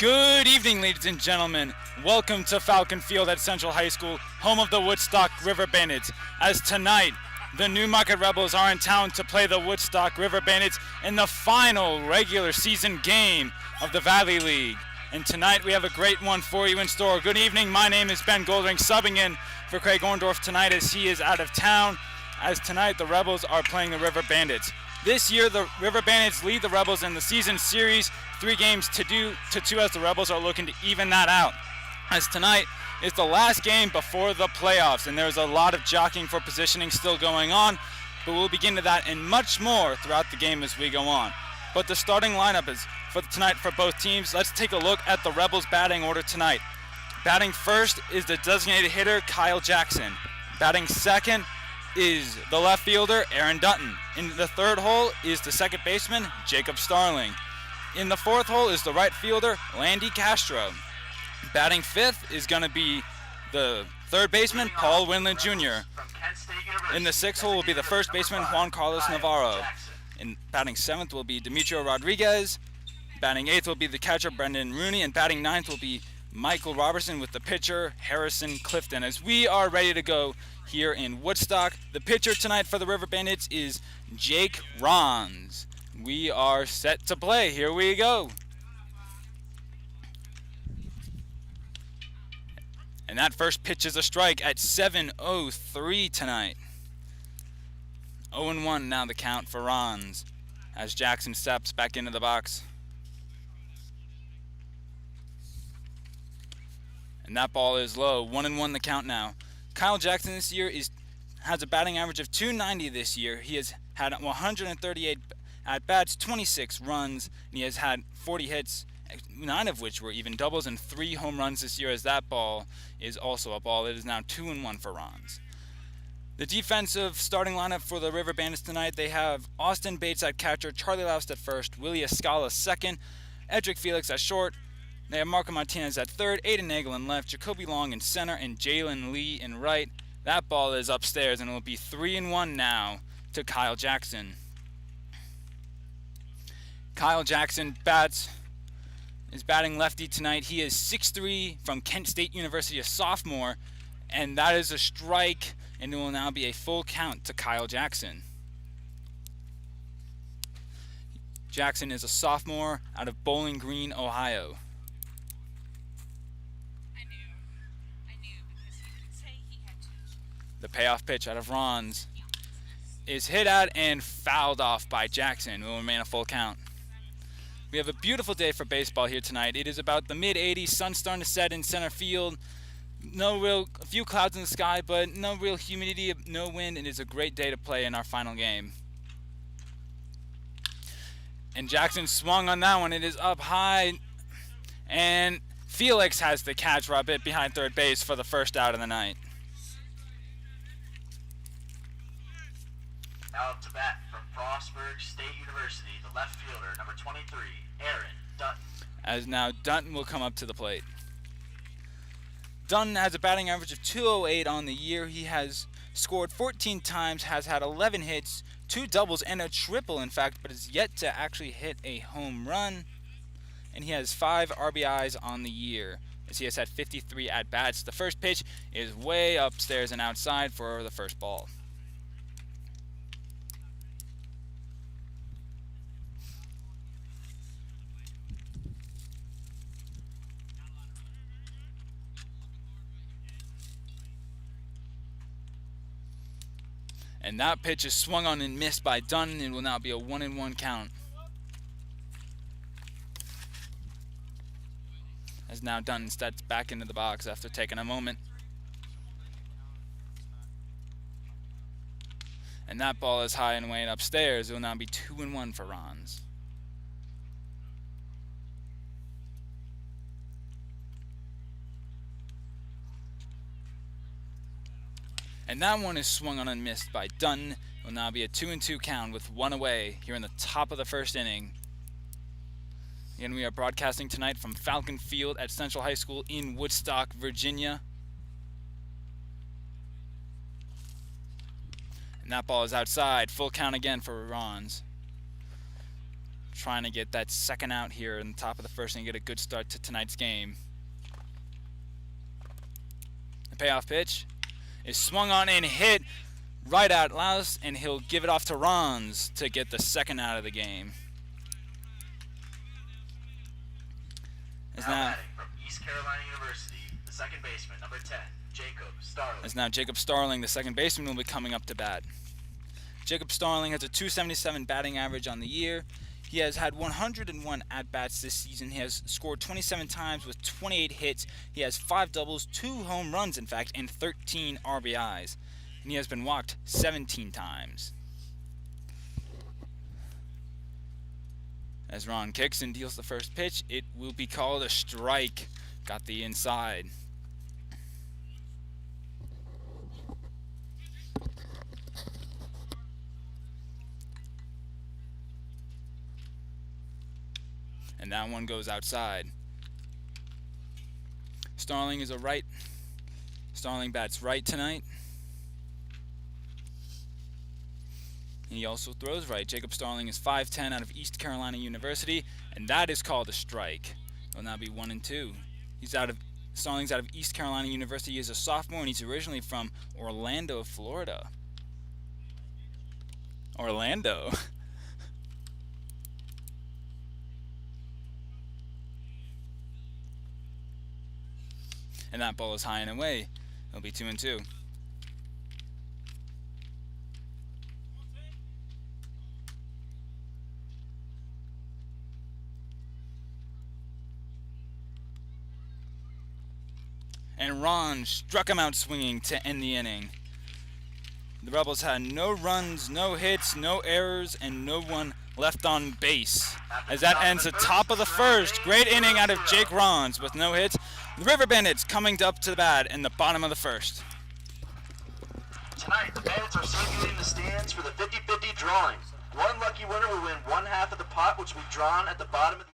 Good evening, ladies and gentlemen. Welcome to Falcon Field at Central High School, home of the Woodstock River Bandits. As tonight, the Newmarket Rebels are in town to play the Woodstock River Bandits in the final regular season game of the Valley League. And tonight we have a great one for you in store. Good evening, my name is Ben Goldring, subbing in for Craig Orndorff tonight as he is out of town. As tonight the Rebels are playing the River Bandits. This year, the River Bandits lead the Rebels in the season series, 3 games to 2 as the Rebels are looking to even that out. As tonight is the last game before the playoffs, and there's a lot of jockeying for positioning still going on, but we'll begin to that and much more throughout the game as we go on. But the starting lineup is for tonight for both teams. Let's take a look at the Rebels batting order tonight. Batting first is the designated hitter, Kyle Jackson. Batting second is the left fielder, Aaron Dutton. In the third hole is the second baseman, Jacob Starling. In the fourth hole is the right fielder, Landy Castro. Batting fifth is going to be the third baseman, Paul Winland Jr. In the sixth hole will be the first baseman, Juan Carlos Navarro. In batting seventh will be Demetrio Rodriguez. Batting eighth will be the catcher, Brendan Rooney. And batting ninth will be Michael Robertson with the pitcher, Harrison Clifton. As we are ready to go here in Woodstock, the pitcher tonight for the River Bandits is Jake Rons. We are set to play. Here we go. And that first pitch is a strike at 7:03 tonight. 0-1 now the count for Rons as Jackson steps back into the box. And that ball is low. 1-1 the count now. Kyle Jackson this year has a batting average of .290 this year. He has had 138 at-bats, 26 runs, and he has had 40 hits, 9 of which were even doubles, and 3 home runs this year, as that ball is also a ball. It is now 2-1 for Rons. The defensive starting lineup for the River Bandits tonight, they have Austin Bates at catcher, Charlie Loust at first, Willie Escala second, Edric Felix at short. They have Marco Martinez at third, Aiden Nagel in left, Jacoby Long in center, and Jalen Lee in right. That ball is upstairs, and it will be 3-1 now to Kyle Jackson. Kyle Jackson is batting lefty tonight. He is 6'3", from Kent State University, a sophomore, and that is a strike, and it will now be a full count to Kyle Jackson. Jackson is a sophomore out of Bowling Green, Ohio. The payoff pitch out of Rons is hit at and fouled off by Jackson. It will remain a full count. We have a beautiful day for baseball here tonight. It is about the mid-80s, sun starting to set in center field. A few clouds in the sky, but no real humidity, no wind, and it is a great day to play in our final game. And Jackson swung on that one. It is up high, and Felix has the catch a bit behind third base for the first out of the night. Now up to bat from Frostburg State University, the left fielder, number 23, Aaron Dutton. As now Dutton will come up to the plate. Dutton has a batting average of .208 on the year. He has scored 14 times, has had 11 hits, 2 doubles, and a triple, in fact, but has yet to actually hit a home run. And he has 5 RBIs on the year, as he has had 53 at-bats. The first pitch is way upstairs and outside for the first ball. And that pitch is swung on and missed by Dutton. It will now be a 1-1 count. As now Dutton steps back into the box after taking a moment. And that ball is high and way upstairs. It will now be 2-1 for Rons. And that one is swung on and missed by Dutton. It will now be a 2-2 count with 1 away here in the top of the first inning. Again, we are broadcasting tonight from Falcon Field at Central High School in Woodstock, Virginia. And that ball is outside. Full count again for Rons. trying to get that second out here in the top of the first and get a good start to tonight's game. The payoff pitch is swung on and hit right at Laus, and he'll give it off to Rons to get the second out of the game. Now batting from East Carolina University, the second baseman, number 10, Jacob Starling. As now Jacob Starling, the second baseman, will be coming up to bat. Jacob Starling has a .277 batting average on the year. He has had 101 at-bats this season. He has scored 27 times with 28 hits. He has 5 doubles, 2 home runs, in fact, and 13 RBIs. And he has been walked 17 times. As Ron kicks and deals the first pitch, it will be called a strike. Got the inside. And that one goes outside. Starling is a right. Starling bats right tonight. And he also throws right. Jacob Starling is 5'10" out of East Carolina University, and that is called a strike. It will now be 1-2. Starling's out of East Carolina University. He is a sophomore, and he's originally from Orlando, Florida. Orlando. And that ball is high and away. It'll be 2-2. And Ron struck him out swinging to end the inning. The Rebels had no runs, no hits, no errors, and no one left on base. As that ends the top of the first. Great inning out of Jake Rons with no hits. The River Bandits coming up to the bat in the bottom of the first. Tonight, the Bandits are circulating the stands for the 50-50 drawing. One lucky winner will win one half of the pot, which will be drawn at the bottom of the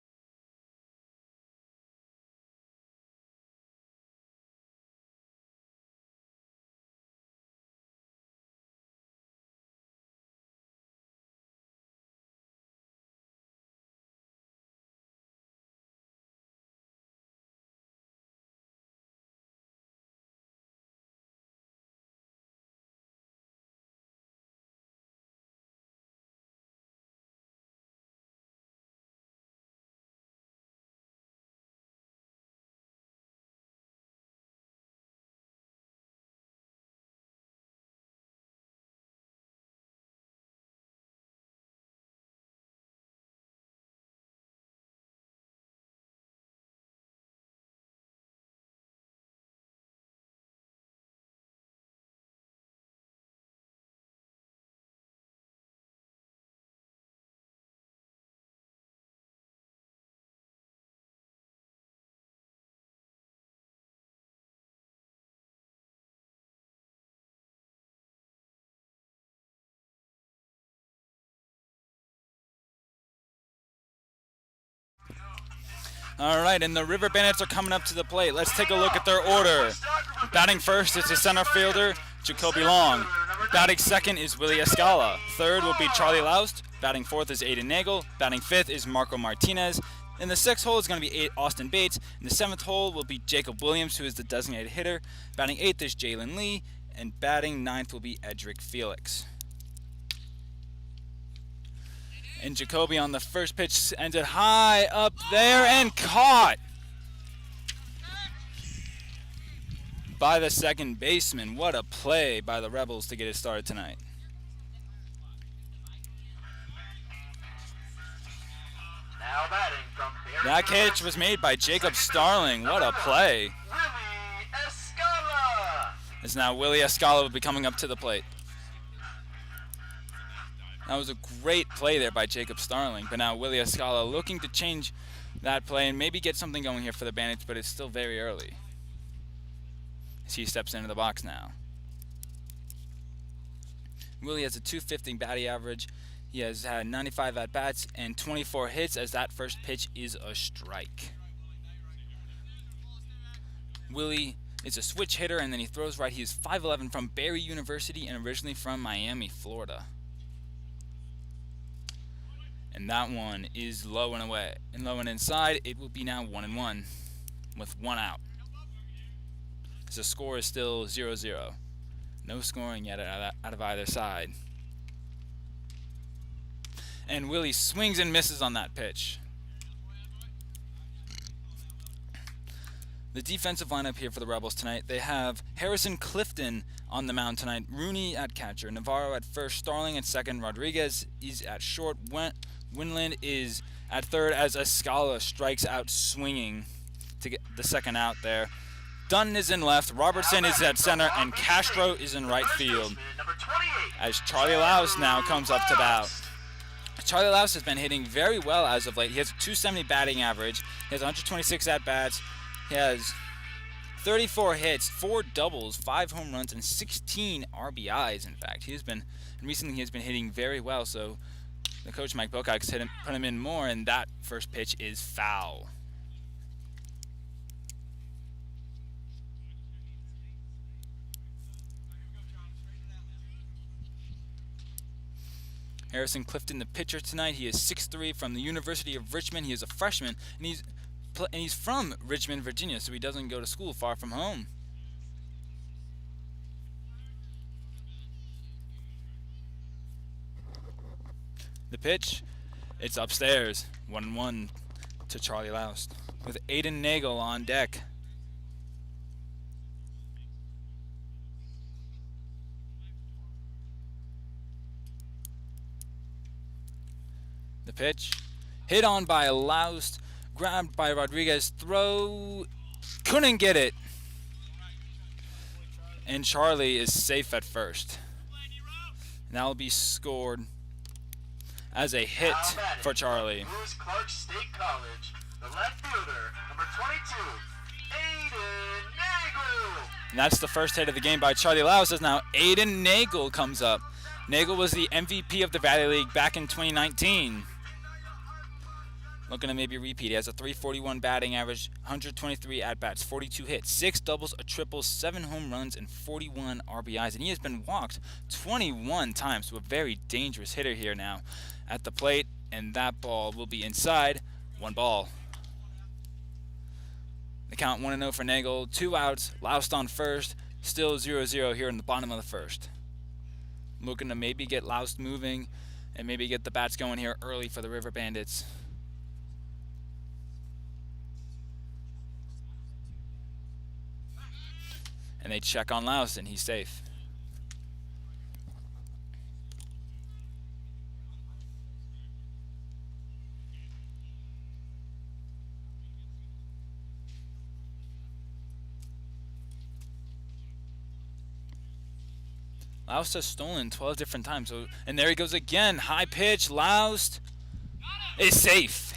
All right, and the River Bandits are coming up to the plate. Let's take a look at their order. Batting first is the center fielder, Jacoby Long. Batting second is Willie Escala. Third will be Charlie Laust. Batting fourth is Aiden Nagel. Batting fifth is Marco Martinez. In the sixth hole is going to be Austin Bates. In the seventh hole will be Jacob Williams, who is the designated hitter. Batting eighth is Jalen Lee. And batting ninth will be Edric Felix. And Jacoby on the first pitch ended high up there and caught by the second baseman. What a play by the Rebels to get it started tonight. Now batting from That catch was made by Jacob Starling. What a play. Willie Escala. As now Willie Escala will be coming up to the plate. That was a great play there by Jacob Starling, but now Willie Escala looking to change that play and maybe get something going here for the Bandits, but it's still very early as he steps into the box now. Willie has a .250 batting average. He has had 95 at-bats and 24 hits, as that first pitch is a strike. Willie is a switch hitter, and then he throws right. He is 5'11", from Barry University and originally from Miami, Florida. And that one is low and away. And low and inside, it will be now 1-1 with 1 out. So the score is still 0-0. No scoring yet out of either side. And Willie swings and misses on that pitch. The defensive lineup here for the Rebels tonight, they have Harrison Clifton on the mound tonight, Rooney at catcher, Navarro at first, Starling at second, Rodriguez is at short, Winland is at third as Escala strikes out swinging to get the second out there. Dunn is in left, Robertson is at center, and Castro is in right field as Charlie Louse now comes up to bat. Charlie Louse has been hitting very well as of late. He has a .270 batting average, he has 126 at-bats, he has 34 hits, 4 doubles, 5 home runs, and 16 RBIs, in fact. Recently he has been hitting very well, so the coach Mike Bocox put him in more, and that first pitch is foul. Harrison Clifton, the pitcher tonight, he is 6'3", from the University of Richmond. He is a freshman, and he's from Richmond, Virginia, so he doesn't go to school far from home. The pitch, it's upstairs, 1-1 to Charlie Louse, with Aiden Nagel on deck. The pitch, hit on by Louse, grabbed by Rodriguez, throw, couldn't get it. And Charlie is safe at first. And that will be scored as a hit for Charlie. Clark State College, the left fielder, number 22, Aiden Nagel. And that's the first hit of the game by Charlie Louse, as now Aiden Nagel comes up. Nagel was the MVP of the Valley League back in 2019. Looking to maybe repeat. He has a .341 batting average, 123 at-bats, 42 hits, 6 doubles, a triple, 7 home runs, and 41 RBIs. And he has been walked 21 times, so a very dangerous hitter here now at the plate. And that ball will be inside, 1 ball. The count 1-0 for Nagel, 2 outs, Loust on first, still 0-0 here in the bottom of the first. Looking to maybe get Loust moving and maybe get the bats going here early for the River Bandits. And they check on Louse, and he's safe. Louse has stolen 12 different times. And there he goes again. High pitch. Louse is safe.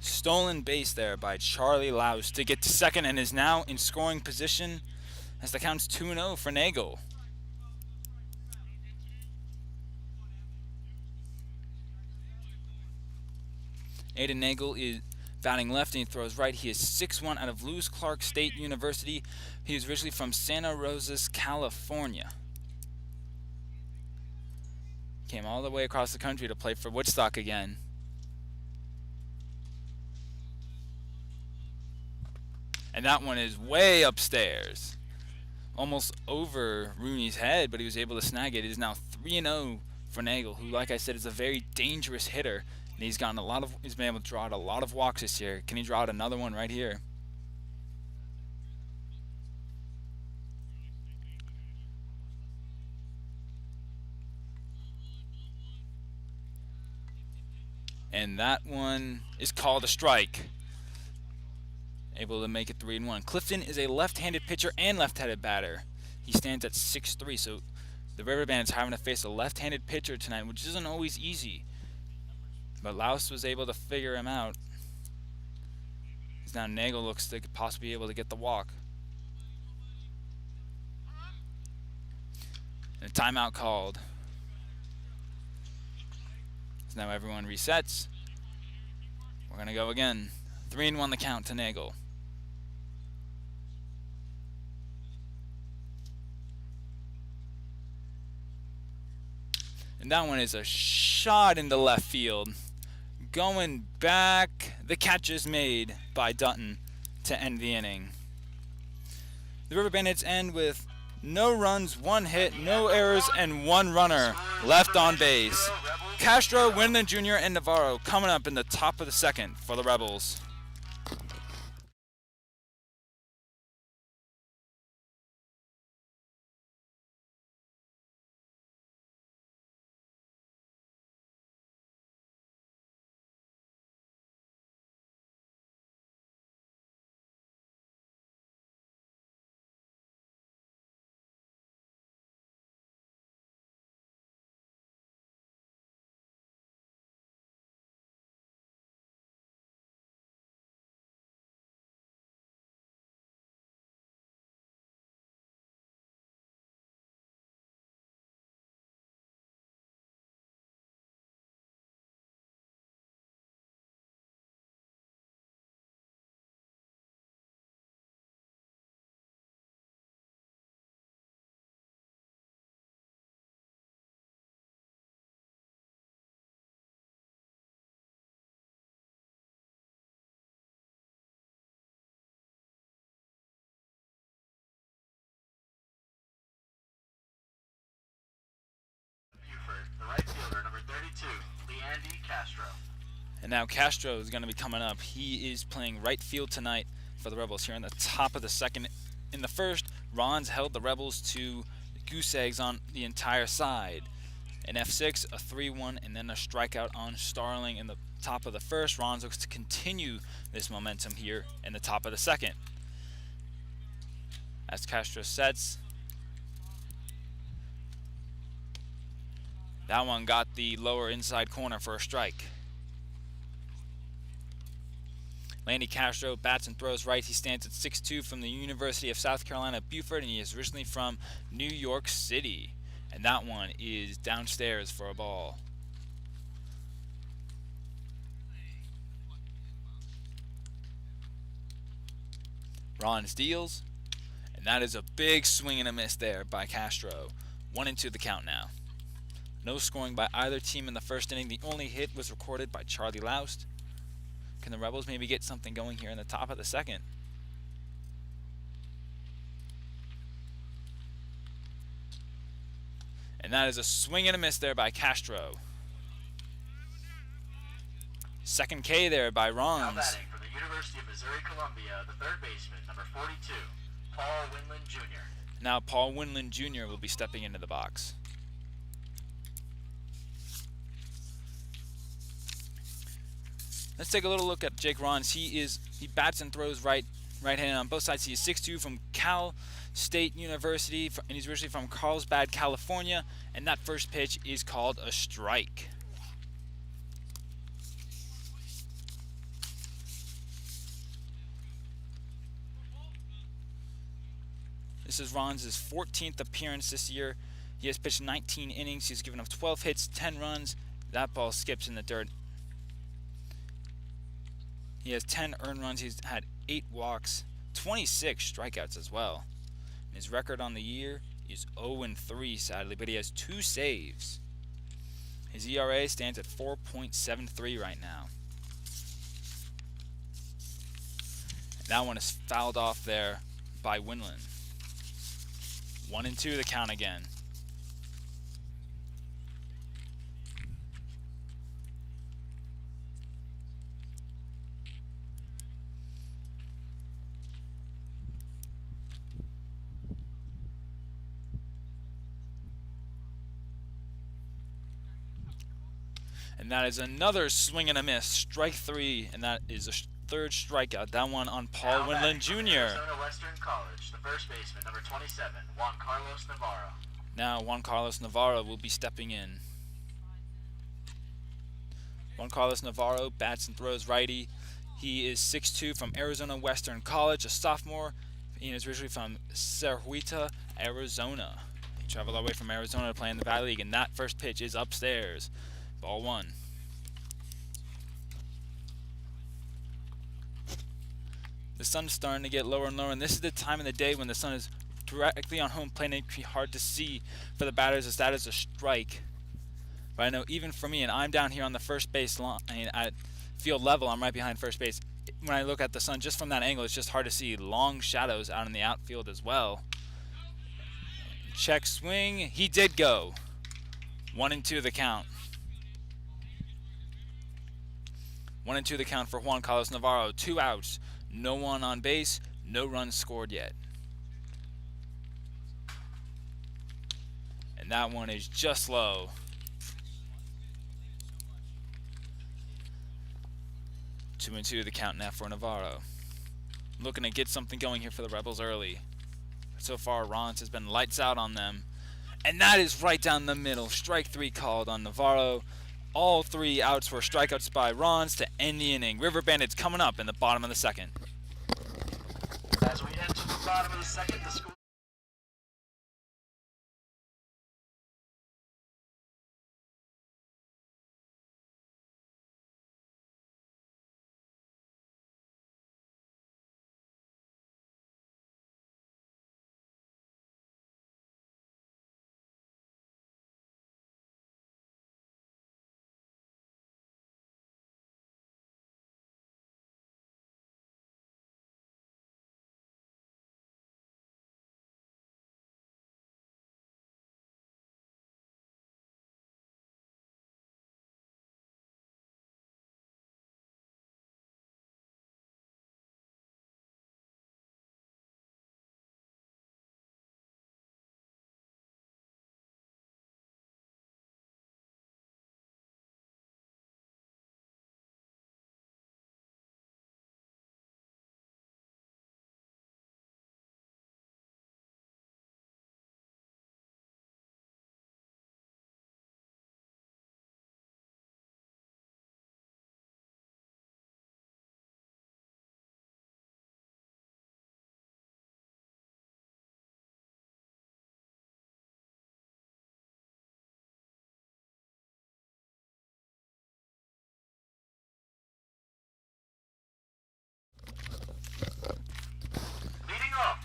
Stolen base there by Charlie Louse to get to second, and is now in scoring position as the count's 2-0 for Nagel. Aiden Nagel is batting left and he throws right. He is 6'1", out of Lewis Clark State University. He is originally from Santa Rosa, California. Came all the way across the country to play for Woodstock again. And that one is way upstairs, almost over Rooney's head, but he was able to snag it. It is now 3-0 for Nagel, who, like I said, is a very dangerous hitter. And he's been able to draw out a lot of walks this year. Can he draw out another one right here? And that one is called a strike. Able to make it 3-1. Clifton is a left-handed pitcher and left-handed batter. He stands at 6'3", so the River Bandits are having to face a left-handed pitcher tonight, which isn't always easy. But Louse was able to figure him out. Now Nagel looks to possibly be able to get the walk. And a timeout called. So now everyone resets. We're going to go again. 3-1 the count to Nagel. And that one is a shot into left field. going back. The catch is made by Dutton to end the inning. The River Bandits end with no runs, 1 hit, no errors, and 1 runner left on base. Castro, Winland Jr., and Navarro coming up in the top of the second for the Rebels. The right fielder, number 32, Leandy Castro. And now Castro is going to be coming up. He is playing right field tonight for the Rebels here in the top of the second. In the first, Rons held the Rebels to goose eggs on the entire side. An F6, a 3-1, and then a strikeout on Starling in the top of the first. Rons looks to continue this momentum here in the top of the second. As Castro sets, that one got the lower inside corner for a strike. Landy Castro bats and throws right. He stands at 6'2", from the University of South Carolina, Beaufort, and he is originally from New York City. And that one is downstairs for a ball. Ron deals, and that is a big swing and a miss there by Castro. 1-2 the count now. No scoring by either team in the first inning. The only hit was recorded by Charlie Loust. Can the Rebels maybe get something going here in the top of the second? And that is a swing and a miss there by Castro. Second K there by Now Rons. batting for the University of Missouri-Columbia, the third baseman, number 42, Paul Winland Jr. Now Paul Winland Jr. will be stepping into the box. Let's take a little look at Jake Rons. He bats and throws right-handed on both sides. He is 6'2", from Cal State University, and he's originally from Carlsbad, California. And that first pitch is called a strike. This is Rons' 14th appearance this year. He has pitched 19 innings. He's given up 12 hits, 10 runs. That ball skips in the dirt. He has 10 earned runs. He's had 8 walks, 26 strikeouts as well. And his record on the year is 0-3, sadly, but he has 2 saves. His ERA stands at 4.73 right now. And that one is fouled off there by Winland. 1-2 the count again. And that is another swing and a miss. Strike 3, and that is a third strikeout. That one on Paul Winland Jr. Arizona Western College, the first baseman, number 27, Juan Carlos Navarro. Now Juan Carlos Navarro will be stepping in. Juan Carlos Navarro bats and throws righty. He is 6'2", from Arizona Western College, a sophomore. He is originally from Cerhuita, Arizona. He traveled all the way from Arizona to play in the Valley League, and that first pitch is upstairs. Ball 1. The sun's starting to get lower and lower, and this is the time of the day when the sun is directly on home plate, and it can be hard to see for the batters as that is a strike. But I know even for me, and I'm down here on the first base line at field level. I'm right behind first base. When I look at the sun just from that angle, it's just hard to see long shadows out in the outfield as well. Check swing. He did go. 1-2 the count. 1-2 the count for Juan Carlos Navarro. 2 outs. No one on base. No runs scored yet. And that one is just low. 2-2 the count now for Navarro. Looking to get something going here for the Rebels early. So far, Rons has been lights out on them. And that is right down the middle. Strike 3 called on Navarro. All 3 outs were strikeouts by Rons to end the inning. River Bandits coming up in the bottom of the second. As we enter the bottom of the second, the score.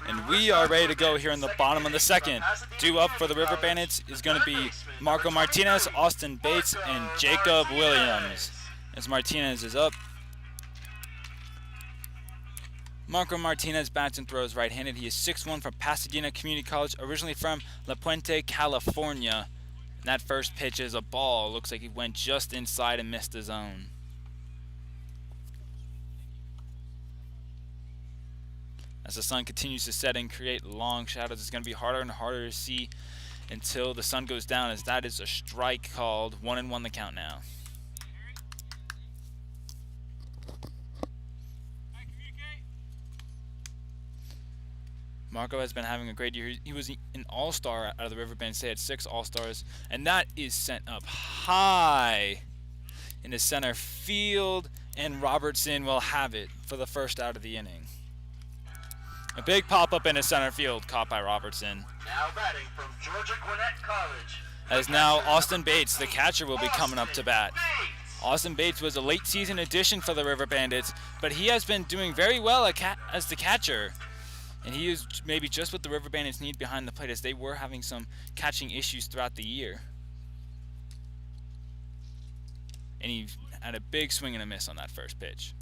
And we are ready to go here in the bottom of the second. Due up for the River Bandits is going to be Marco Martinez, Austin Bates, and Jacob Williams. As Martinez is up. Marco Martinez bats and throws right-handed. He is 6'1" from Pasadena Community College, originally from La Puente, California. And that first pitch is a ball. Looks like he went just inside and missed the zone. As the sun continues to set and create long shadows, it's going to be harder and harder to see until the sun goes down, as that is a strike called. 1-1 the count now. Marco has been having a great year. He was an all-star out of the River Bandits. They had 6 all-stars, and that is sent up high into center field, and Robertson will have it for the first out of the inning. A big pop-up into center field, caught by Robertson. Now batting from Georgia Gwinnett College. As now Austin Bates, the catcher, will be coming up to bat. Austin Bates was a late-season addition for the River Bandits, but he has been doing very well as the catcher. And he is maybe just what the River Bandits need behind the plate, as they were having some catching issues throughout the year. And he had a big swing and a miss on that first pitch.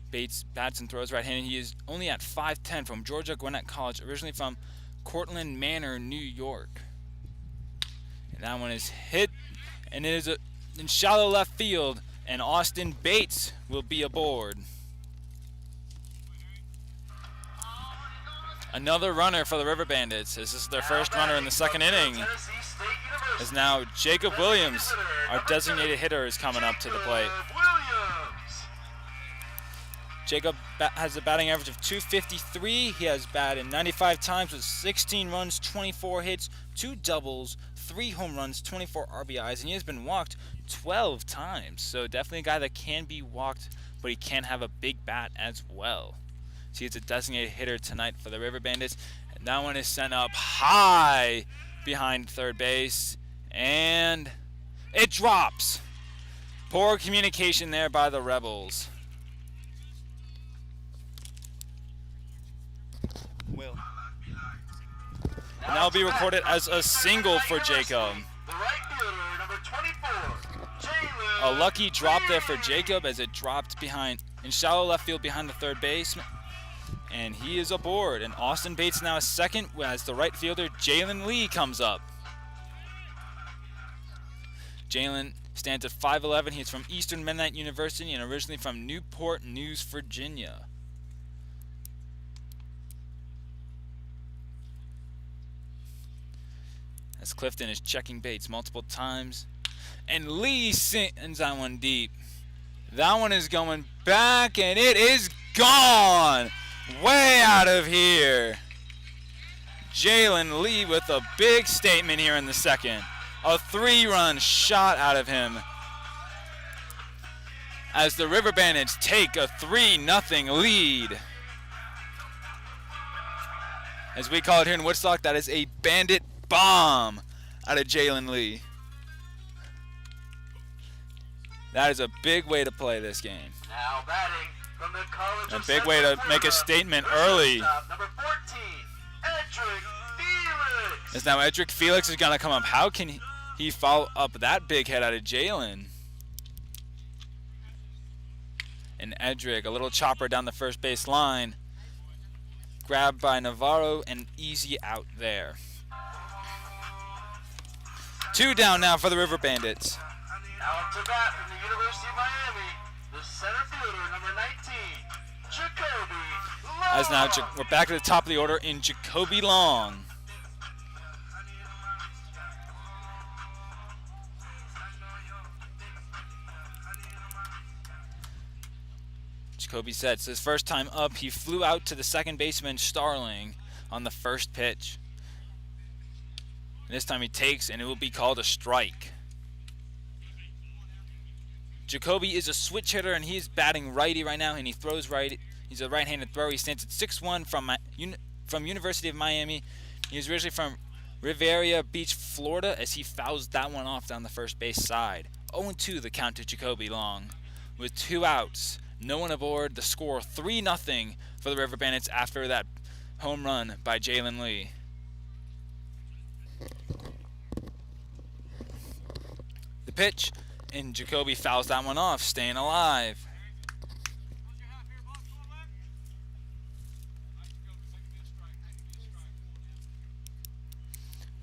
Bates bats and throws right-handed. He is only at 5'10" from Georgia Gwinnett College, originally from Cortland Manor, New York. And that one is hit, and it is in shallow left field, and Austin Bates will be aboard. Another runner for the River Bandits. This is their first runner in the second inning. As now Jacob Williams, our designated hitter, is coming up to the plate. Jacob has a batting average of .253. He has batted 95 times with 16 runs, 24 hits, 2 doubles, 3 home runs, 24 RBIs, and he has been walked 12 times. So definitely a guy that can be walked, but he can have a big bat as well. So he's a designated hitter tonight for the River Bandits. And that one is sent up high behind third base, and it drops. Poor communication there by the Rebels. And that will be recorded as a single for Jacob. The right fielder, number 24, Jalen. A lucky drop there for Jacob as it dropped behind in shallow left field behind the third baseman. And he is aboard. And Austin Bates now is second as the right fielder Jalen Lee comes up. Jalen stands at 5'11". He's from Eastern Mennonite University and originally from Newport News, Virginia. As Clifton is checking Bates multiple times. And Lee sends that one deep. That one is going back and it is gone. Way out of here. Jalen Lee with a big statement here in the second. A 3-run shot out of him. As the River Bandits take a 3-0 lead. As we call it here in Woodstock, that is a bandit bomb out of Jalen Lee. That is a big way to play this game. Now batting from the College of A big way to make a statement early. Number 14, Edric Felix. As now Edric Felix is going to come up. How can he follow up that big hit out of Jalen? And Edric, a little chopper down the first base line. Grabbed by Navarro and easy out there. 2 down now for the River Bandits. Now up to bat from the University of Miami, the center fielder, number 19, Jacoby Long. As now we're back at the top of the order in Jacoby Long. Jacoby sets his first time up. He flew out to the second baseman Starling on the first pitch. And this time he takes and it will be called a strike. Jacoby is a switch hitter and he's batting righty right now and he throws right. He's a right-handed thrower. He stands at 6'1" from University of Miami. He was originally from Riviera Beach, Florida, as he fouls that one off down the first base side. 0-2 the count to Jacoby Long. With 2 outs, no one aboard. The score 3-0 for the River Bandits after that home run by Jalen Lee. The pitch, and Jacoby fouls that one off, staying alive.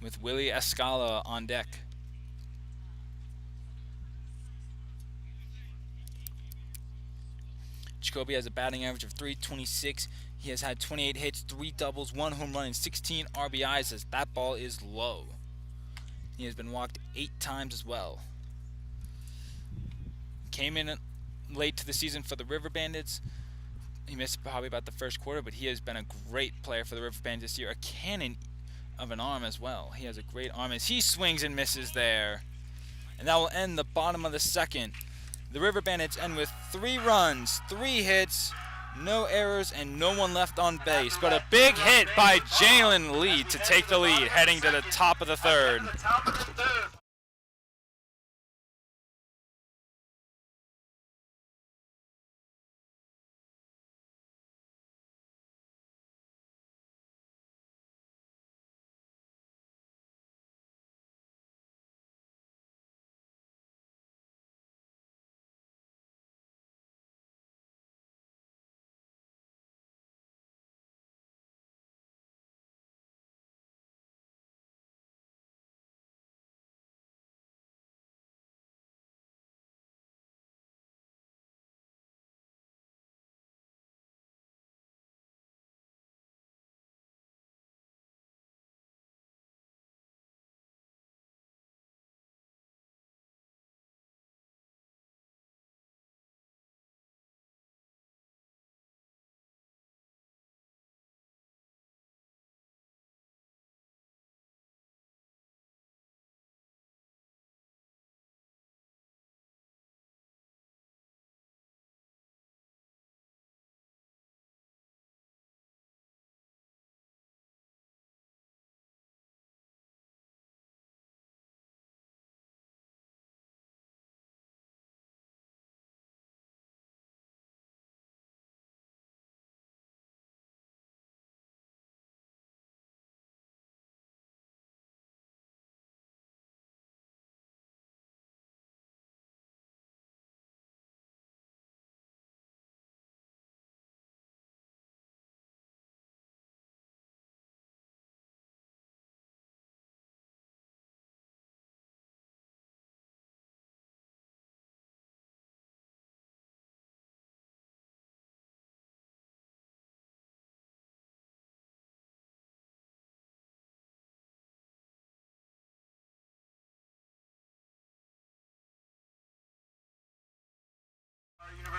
With Willie Escala on deck. Jacoby has a batting average of .326. He has had 28 hits, 3 doubles, 1 home run, and 16 RBIs as that ball is low. He has been walked 8 times as well. Came in late to the season for the River Bandits. He missed probably about the first quarter, but he has been a great player for the River Bandits this year. A cannon of an arm as well. He has a great arm as he swings and misses there. And that will end the bottom of the second. The River Bandits end with 3 runs, 3 hits, no errors, and no one left on base. But a big hit by Jalen Lee to take the lead, heading to the top of the third.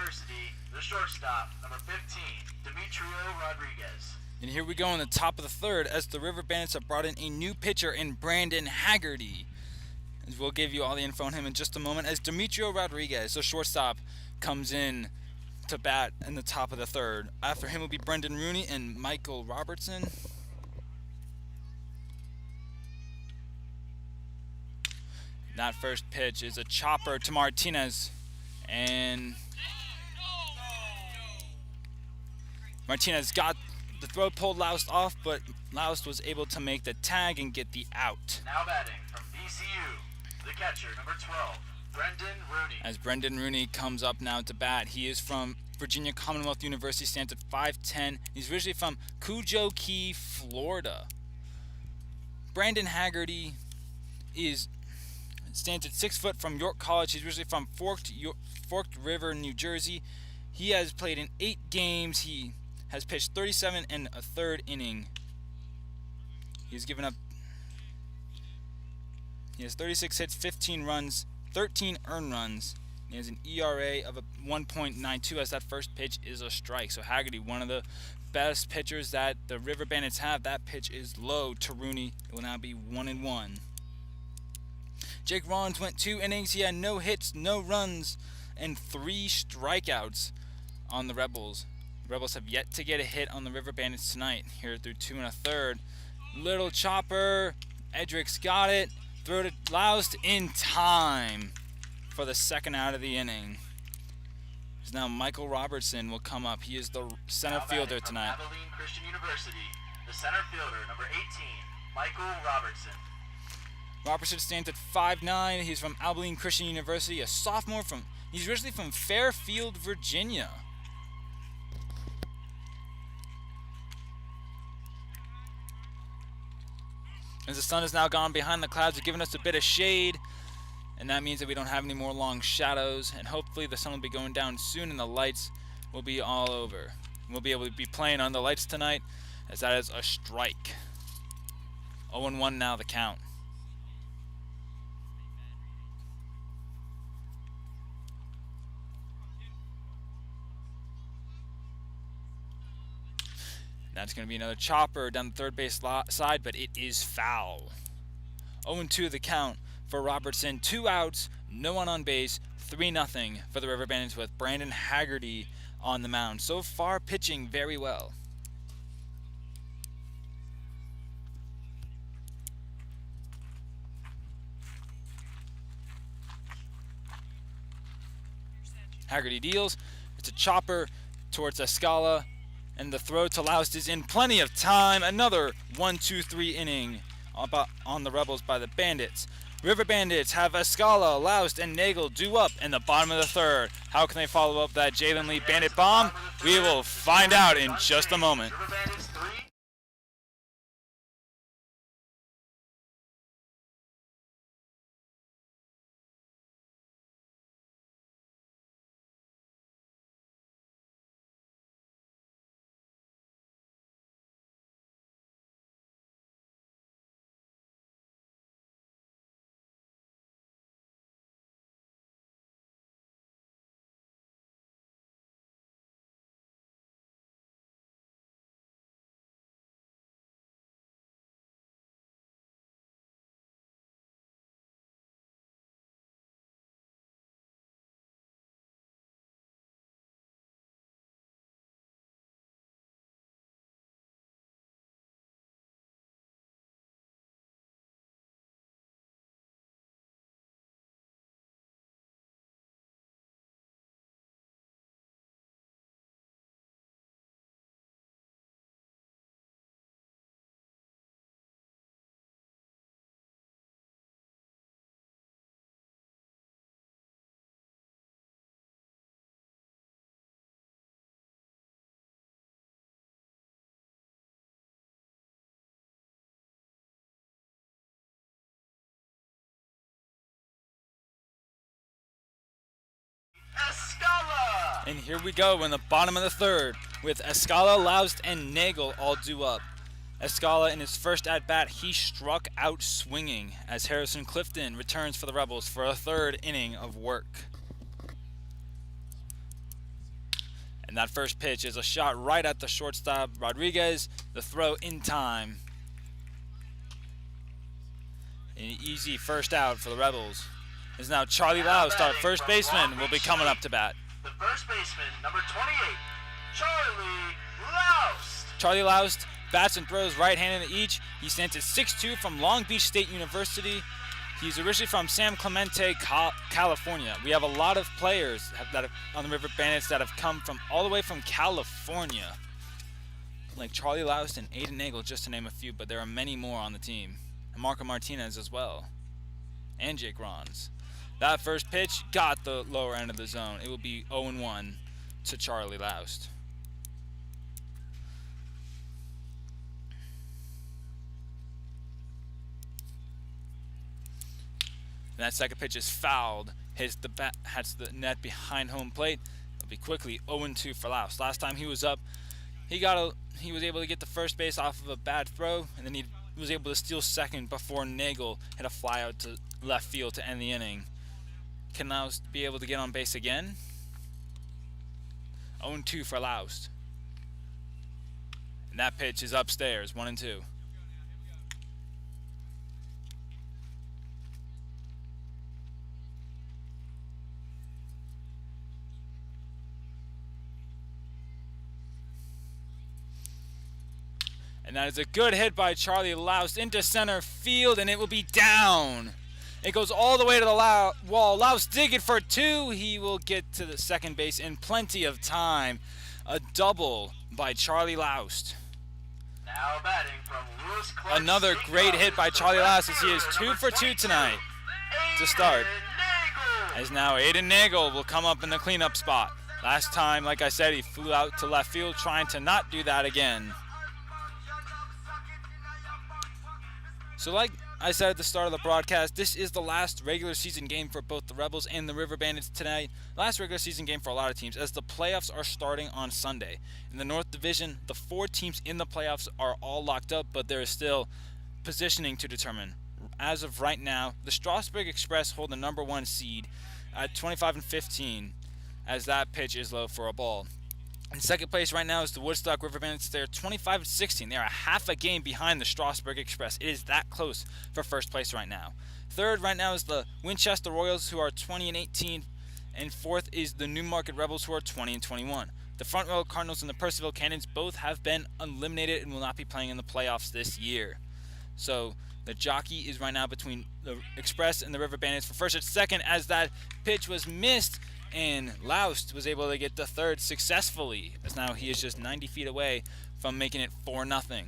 University, the shortstop, number 15, Demetrio Rodriguez. And here we go in the top of the third as the River Bandits have brought in a new pitcher in Brandon Haggerty. As we'll give you all the info on him in just a moment as Demetrio Rodriguez, the shortstop, comes in to bat in the top of the third. After him will be Brendan Rooney and Michael Robertson. That first pitch is a chopper to Martinez, and Martinez got the throw, pulled Laust off, but Laust was able to make the tag and get the out. Now batting from VCU, the catcher, number 12, Brendan Rooney. As Brendan Rooney comes up now to bat, he is from Virginia Commonwealth University, stands at 5'10". He's originally from Cujo Key, Florida. Brandon Haggerty stands at 6 foot from York College. He's originally from Forked River, New Jersey. He has played in 8 games. He has pitched 37 and a third inning. He has 36 hits, 15 runs, 13 earned runs. He has an ERA of 1.92 as that first pitch is a strike. So Haggerty, one of the best pitchers that the River Bandits have. That pitch is low to Rooney. It will now be 1-1. Jake Rollins went 2 innings. He had no hits, no runs, and 3 strikeouts on the Rebels. The Rebels have yet to get a hit on the River Bandits tonight. Here through 2 1/3. Little chopper. Edric's got it. Throw to Laust in time for the second out of the inning. Now Michael Robertson will come up. He is the center fielder tonight. Abilene Christian University, the center fielder, number 18, Michael Robertson. Robertson stands at 5'9". He's from Abilene Christian University, a sophomore he's originally from Fairfield, Virginia. As the sun is now gone behind the clouds, it's giving us a bit of shade, and that means that we don't have any more long shadows, and hopefully the sun will be going down soon and the lights will be all over. We'll be able to be playing on the lights tonight, as that is a strike. 0-1 now the count. That's going to be another chopper down the third base side, but it is foul. 0-2 the count for Robertson. 2 outs, no one on base, 3-0 for the River Bandits with Brandon Haggerty on the mound. So far, pitching very well. Haggerty deals. It's a chopper towards Escala. And the throw to Laust is in plenty of time. Another 1-2-3 inning on the Rebels by the Bandits. River Bandits have Escala, Laust, and Nagel due up in the bottom of the third. How can they follow up that Jalen Lee Bandit bomb? We will find out in just a moment. River Bandits 3. Escala! And here we go in the bottom of the third with Escala, Laust, and Nagel all due up. Escala in his first at-bat, he struck out swinging as Harrison Clifton returns for the Rebels for a third inning of work. And that first pitch is a shot right at the shortstop, Rodriguez. The throw in time. An easy first out for the Rebels. Is now Charlie Loust, our first baseman, will be coming up to bat. The first baseman, number 28, Charlie Loust. Charlie Loust bats and throws right-handed each. He stands at 6'2" from Long Beach State University. He's originally from San Clemente, California. We have a lot of players on the River Bandits that have come from all the way from California, like Charlie Loust and Aiden Nagel, just to name a few, but there are many more on the team. And Marco Martinez as well, and Jake Rons. That first pitch got the lower end of the zone. It will be 0-1 to Charlie Loust. And that second pitch is fouled, hits the net behind home plate. It'll be quickly 0-2 for Loust. Last time he was up, he was able to get the first base off of a bad throw, and then he was able to steal second before Nagel hit a fly out to left field to end the inning. Can Loust be able to get on base again? 0-2 for Loust. And that pitch is upstairs, 1-2. And that is a good hit by Charlie Loust into center field, and it will be down. It goes all the way to the wall. Loust digging for two. He will get to the second base in plenty of time. A double by Charlie Loust. Now batting from Lewis Clark Another State great hit by College, Charlie the Loust as he is left 2 fielder, for 2 number tonight 22, to start. Aiden Nagel. As now Aiden Nagel will come up in the cleanup spot. Last time, like I said, he flew out to left field, trying to not do that again. So like I said at the start of the broadcast, this is the last regular season game for both the Rebels and the River Bandits tonight. Last regular season game for a lot of teams, as the playoffs are starting on Sunday. In the North Division, the 4 teams in the playoffs are all locked up, but there is still positioning to determine. As of right now, the Strasburg Express hold the number 1 seed at 25-15, as that pitch is low for a ball. In second place right now is the Woodstock River Bandits. They're 25-16. They are half a game behind the Strasburg Express. It is that close for first place right now. Third right now is the Winchester Royals, who are 20-18. And fourth is the Newmarket Rebels, who are 20-21. The Front Row Cardinals and the Percival Cannons both have been eliminated and will not be playing in the playoffs this year. So the jockey is right now between the Express and the River Bandits for first and second, as that pitch was missed. And Loust was able to get the third successfully, as now he is just 90 feet away from making it 4-0.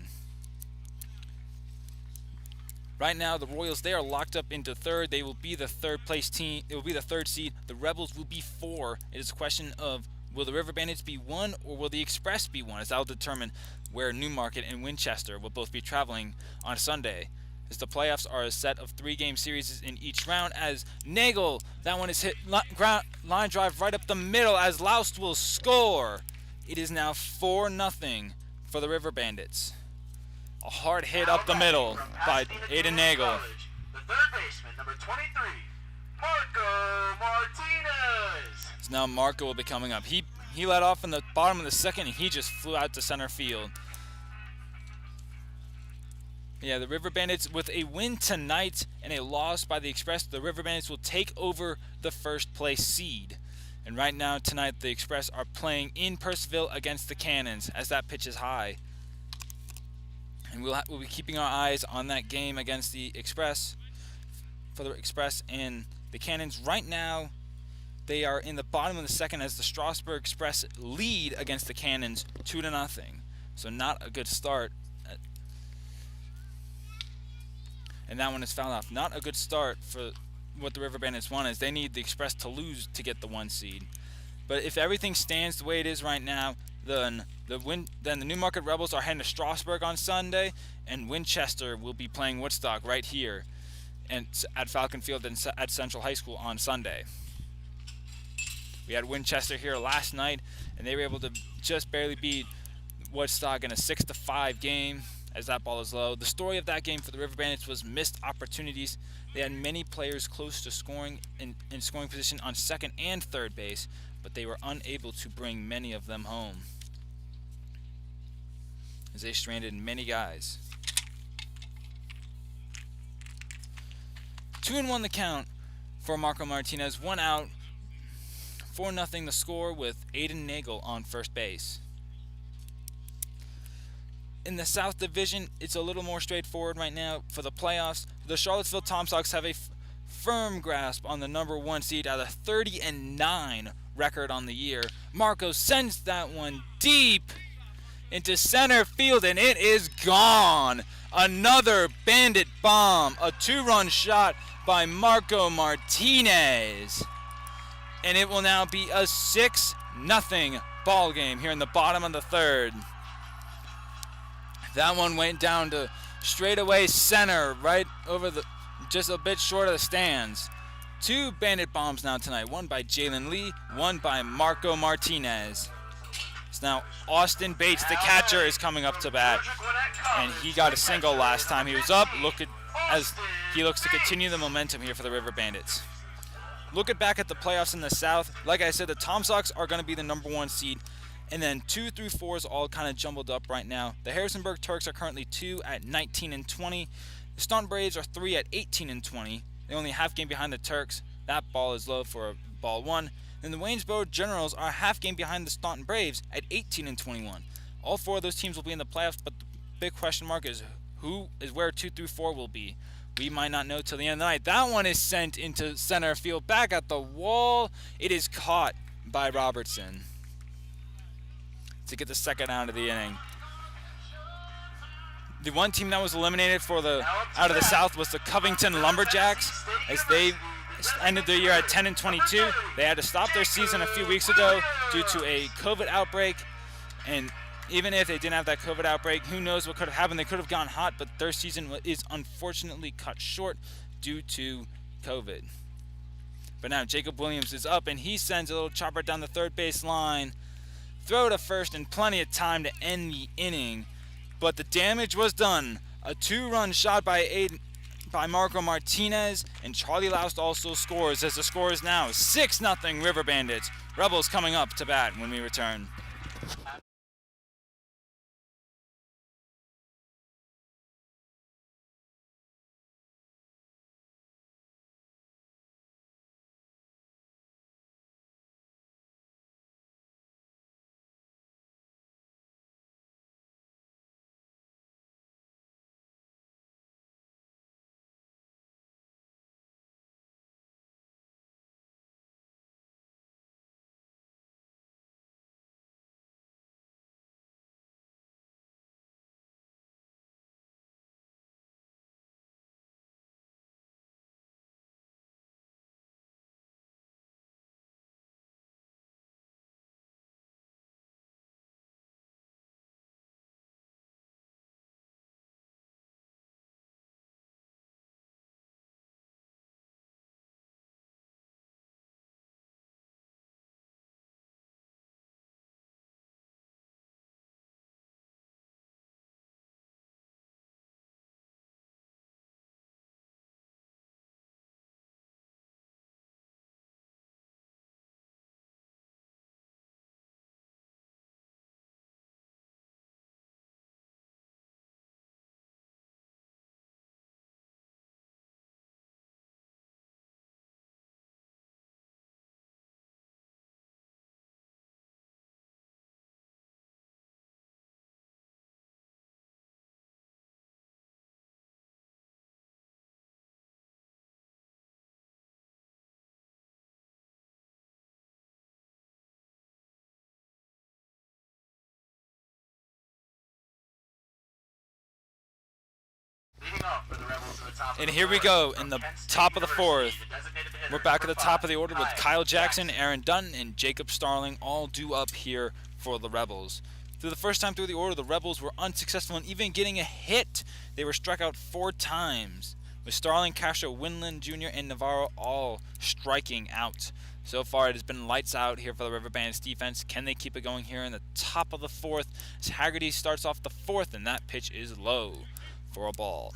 Right now, the Royals, they are locked up into third. They will be the third place team. It will be the third seed. The Rebels will be 4. It is a question of, will the River Bandits be 1 or will the Express be 1, as that will determine where Newmarket and Winchester will both be traveling on Sunday. As the playoffs are a set of 3-game series in each round, as Nagel, that one is hit line drive right up the middle, as Loust will score. It is now 4-0 for the River Bandits. A hard hit up the middle by Aiden Nagel. The third baseman, number 23, Marco Martinez. So now Marco will be coming up. He led off in the bottom of the second, and he just flew out to center field. Yeah, the River Bandits, with a win tonight and a loss by the Express, the River Bandits will take over the first place seed. And right now, tonight, the Express are playing in Percival against the Cannons, as that pitch is high. And we'll be keeping our eyes on that game against the Express, for the Express and the Cannons. Right now, they are in the bottom of the second, as the Strasburg Express lead against the Cannons 2-0. So not a good start. And that one is fouled off. Not a good start for what the River Bandits want, as they need the Express to lose to get the 1 seed. But if everything stands the way it is right now, then the Newmarket Rebels are heading to Strasburg on Sunday, and Winchester will be playing Woodstock right here and at Falcon Field and at Central High School on Sunday. We had Winchester here last night, and they were able to just barely beat Woodstock in a 6-5 game, as that ball is low. The story of that game for the River Bandits was missed opportunities. They had many players close to scoring in scoring position on second and third base, but they were unable to bring many of them home, as they stranded many guys. 2-1 the count for Marco Martinez. 1 out, 4-0 the score with Aiden Nagel on first base. In the South Division, it's a little more straightforward right now for the playoffs. The Charlottesville Tom Sox have a firm grasp on the number 1 seed at a 30-9 record on the year. Marco sends that one deep into center field, and it is gone. Another Bandit bomb, a 2-run shot by Marco Martinez. And it will now be a 6-0 ball game here in the bottom of the third. That one went down to straightaway center, right over the, just a bit short of the stands. 2 Bandit bombs now tonight, one by Jalen Lee, one by Marco Martinez. So now Austin Bates, the catcher, is coming up to bat, and he got a single last time he was up. As he looks to continue the momentum here for the River Bandits. Looking back at the playoffs in the South, like I said, the Tom Sox are going to be the number 1 seed. And then 2 through 4 is all kind of jumbled up right now. The Harrisonburg Turks are currently 2 at 19-20. The Staunton Braves are 3 at 18-20. They only half game behind the Turks. That ball is low for ball 1. Then the Waynesboro Generals are a half game behind the Staunton Braves at 18-21. All 4 of those teams will be in the playoffs, but the big question mark is where 2 through 4 will be. We might not know till the end of the night. That one is sent into center field, back at the wall. It is caught by Robertson to get the second out of the inning. The one team that was eliminated out of the South was the Covington Lumberjacks, as they ended the year at 10-22. They had to stop their season a few weeks ago due to a COVID outbreak, and even if they didn't have that COVID outbreak, who knows what could have happened. They could have gone hot, but their season is unfortunately cut short due to COVID. But now Jacob Williams is up, and he sends a little chopper down the third base line. Throw to first, and plenty of time to end the inning. But the damage was done. A 2-run shot by Marco Martinez, and Charlie Loust also scores, as the score is now 6-0 River Bandits. Rebels coming up to bat when we return. And here we go in the top of the fourth. We're back at the top of the order with Kyle Jackson, Aaron Dunn, and Jacob Starling all due up here for the Rebels. Through the first time through the order, the Rebels were unsuccessful in even getting a hit. They were struck out 4 times, with Starling, Castro, Winland Jr., and Navarro all striking out. So far, it has been lights out here for the River Bandits defense. Can they keep it going here in the top of the fourth? As Haggerty starts off the fourth, and that pitch is low for a ball.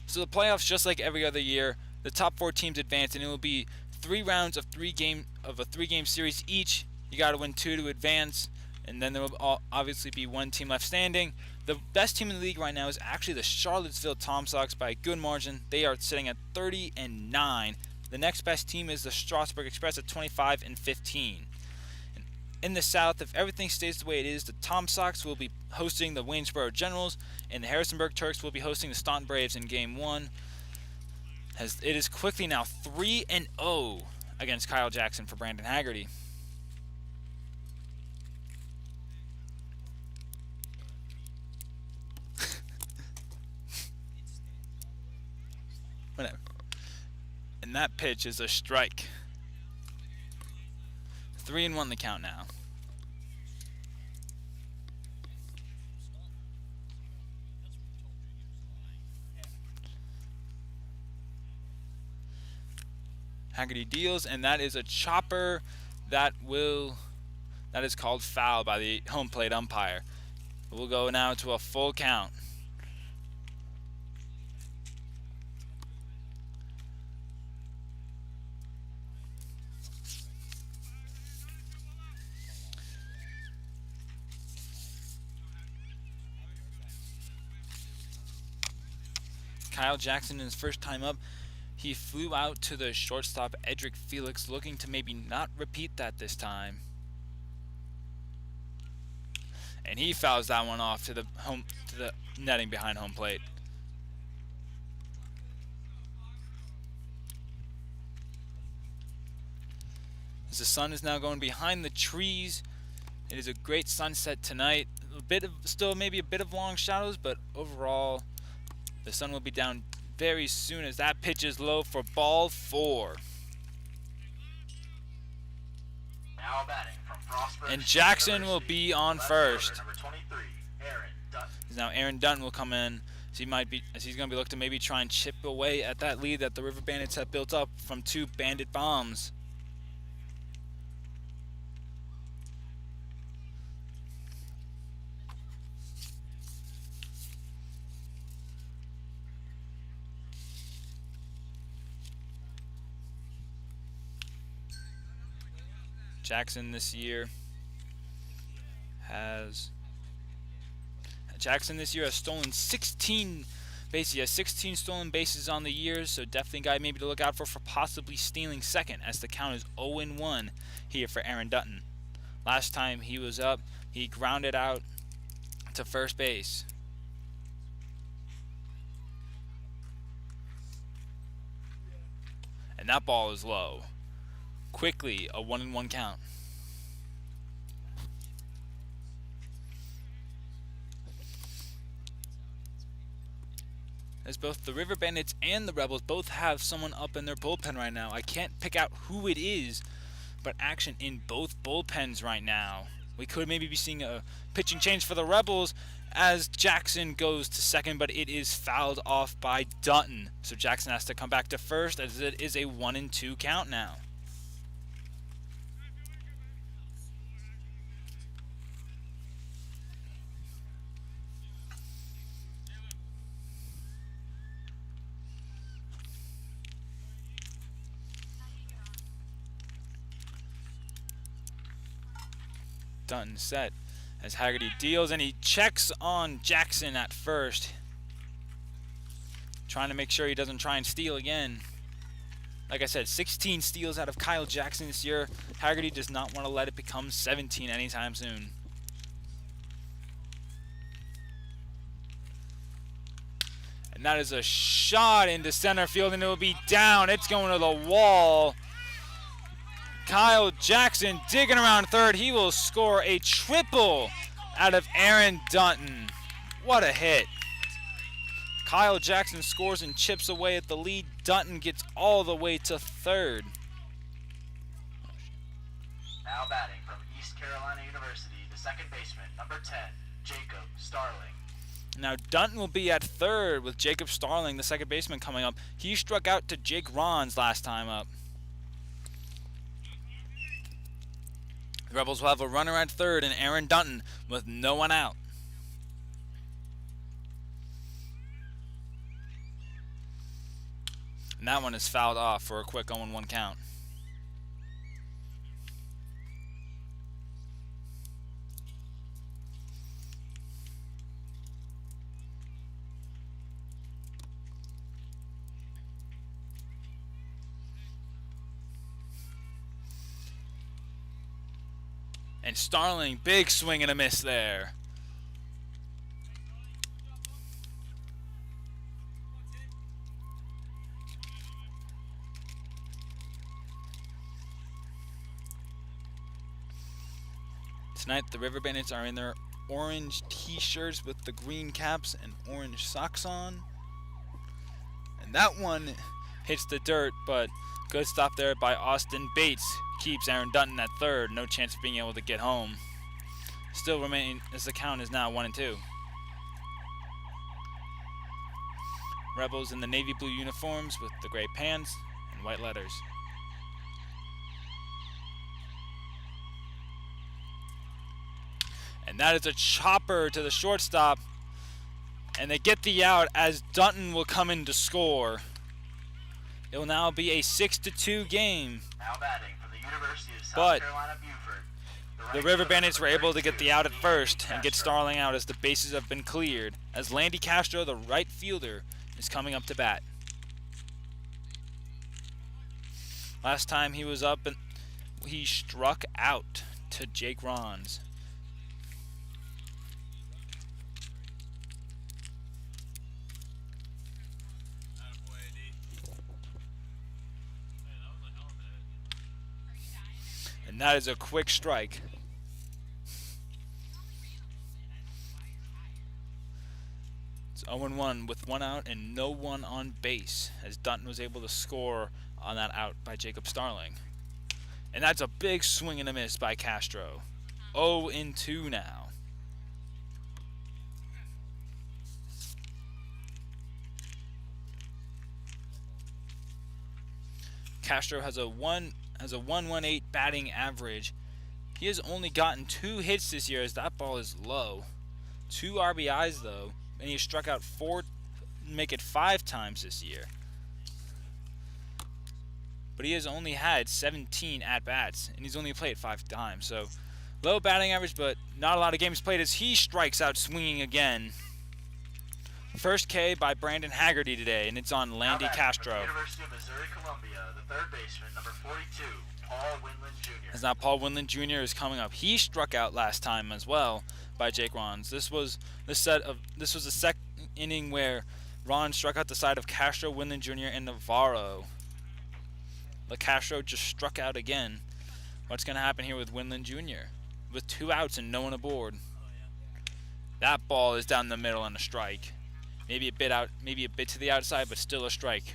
So the playoffs, just like every other year, the top 4 teams advance, and it will be 3 rounds of a 3-game series each. You got to win 2 to advance, and then there will obviously be 1 team left standing. The best team in the league right now is actually the Charlottesville Tom Sox by a good margin. They are sitting at 30-9. The next best team is the Strasburg Express at 25-15. In the South, if everything stays the way it is, the Tom Sox will be hosting the Waynesboro Generals, and the Harrisonburg Turks will be hosting the Staunton Braves in Game 1. As it is quickly now 3-0 against Kyle Jackson for Brandon Haggerty. Whatever. And that pitch is a strike. 3-1 the count now. Haggerty deals, and that is a chopper that is called foul by the home plate umpire. We'll go now to a full count. Kyle Jackson in his first time up, he flew out to the shortstop Edric Felix, looking to maybe not repeat that this time. And he fouls that one off to the netting behind home plate. As the sun is now going behind the trees, it is a great sunset tonight. Still maybe a bit of long shadows, but overall the sun will be down very soon as that pitch is low for ball 4. Now batting from Frostburg. And Jackson will be on first. Number 23, Aaron Dutton. Now Aaron Dutton will come in, as he's going to be looking to maybe try and chip away at that lead that the River Bandits have built up from 2 Bandit bombs. Jackson this year has stolen 16 bases. He has 16 stolen bases on the year, so definitely a guy maybe to look out for possibly stealing second, as the count is 0-1 here for Aaron Dutton. Last time he was up, he grounded out to first base. And that ball is low. Quickly, a 1-1 count. As both the River Bandits and the Rebels both have someone up in their bullpen right now. I can't pick out who it is, but action in both bullpens right now. We could maybe be seeing a pitching change for the Rebels as Jackson goes to second, but it is fouled off by Dutton. So Jackson has to come back to first, as it is a 1-2 count now. Dutton set as Haggerty deals, and he checks on Jackson at first, trying to make sure he doesn't try and steal again. Like I said, 16 steals out of Kyle Jackson this year. Haggerty does not want to let it become 17 anytime soon. And that is a shot into center field, and it will be down. It's going to the wall. Kyle Jackson digging around third. He will score a triple out of Aaron Dutton. What a hit. Kyle Jackson scores and chips away at the lead. Dutton gets all the way to third. Now batting from East Carolina University, the second baseman, number 10, Jacob Starling. Now Dutton will be at third with Jacob Starling, the second baseman, coming up. He struck out to Jake Rons last time up. The Rebels will have a runner at third and Aaron Dutton with no one out. And that one is fouled off for a quick 0-1 count. And Starling, big swing and a miss there. Tonight, the River Bandits are in their orange t-shirts with the green caps and orange socks on. And that one hits the dirt, but good stop there by Austin Bates. Keeps Aaron Dutton at third. No chance of being able to get home. Still remaining as the count is now 1-2. Rebels in the navy blue uniforms with the gray pants and white letters. And that is a chopper to the shortstop. And they get the out as Dutton will come in to score. It will now be a 6-2 game. Now batting from the University of South But Carolina, Beaufort. the River Bandits were able to get the out at first and get Starling out as the bases have been cleared. As Landy Castro, the right fielder, is coming up to bat. Last time he was up, and he struck out to Jake Rons. And that is a quick strike. It's 0-1 with one out and no one on base, as Dutton was able to score on that out by Jacob Starling. And that's a big swing and a miss by Castro. 0-2 now. Castro has a 118 batting average. He has only gotten 2 hits this year, as that ball is low. 2 RBIs though, and he struck out 4, make it 5 times this year. But he has only had 17 at-bats, and he's only played 5 times. So low batting average, but not a lot of games played as he strikes out swinging again. First K by Brandon Haggerty today, and it's on Landy Castro. University of Missouri Columbia, the third baseman, number 42, Paul Winland Jr. As now Paul Winland Jr. is coming up. He struck out last time as well by Jake Rons. This was the second inning where Ron struck out the side of Castro, Winland Jr., and Navarro. Castro just struck out again. What's going to happen here with Winland Jr.? With 2 outs and no one aboard. That ball is down the middle and a strike. Maybe a bit out, maybe a bit to the outside, but still a strike.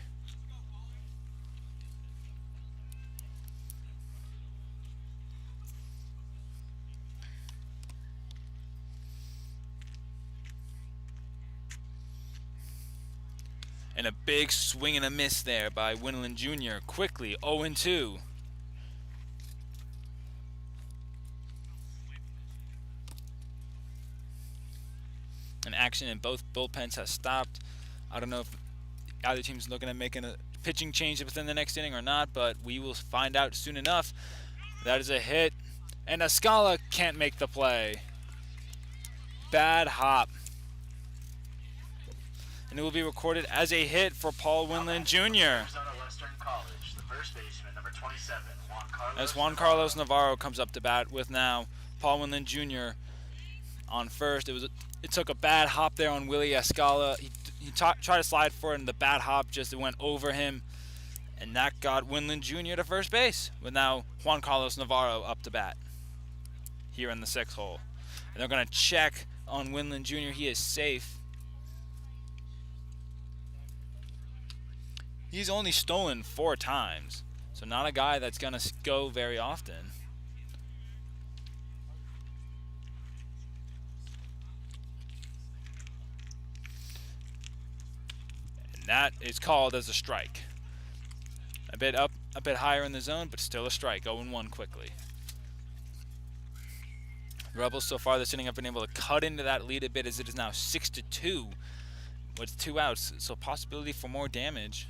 And a big swing and a miss there by Winland Jr. Quickly, 0-2. And action in both bullpens has stopped. I don't know if either team's looking at making a pitching change within the next inning or not, but we will find out soon enough. That is a hit, and Escala can't make the play. Bad hop. And it will be recorded as a hit for Paul Winland Jr. Arizona Western College, the first baseman, number 27, As Juan Carlos Navarro comes up to bat with now Paul Winland Jr. on first. It took a bad hop there on Willie Escala. He tried to slide for it, and the bad hop just went over him, and that got Winland Jr. to first base. With now Juan Carlos Navarro up to bat here in the 6th hole. And they're going to check on Winland Jr. He is safe. He's only stolen 4 times, so not a guy that's going to go very often. And that is called as a strike. A bit up, a bit higher in the zone, but still a strike. 0-1 quickly. The Rebels so far this inning have been able to cut into that lead a bit, as it is now 6-2 with 2 outs, so possibility for more damage.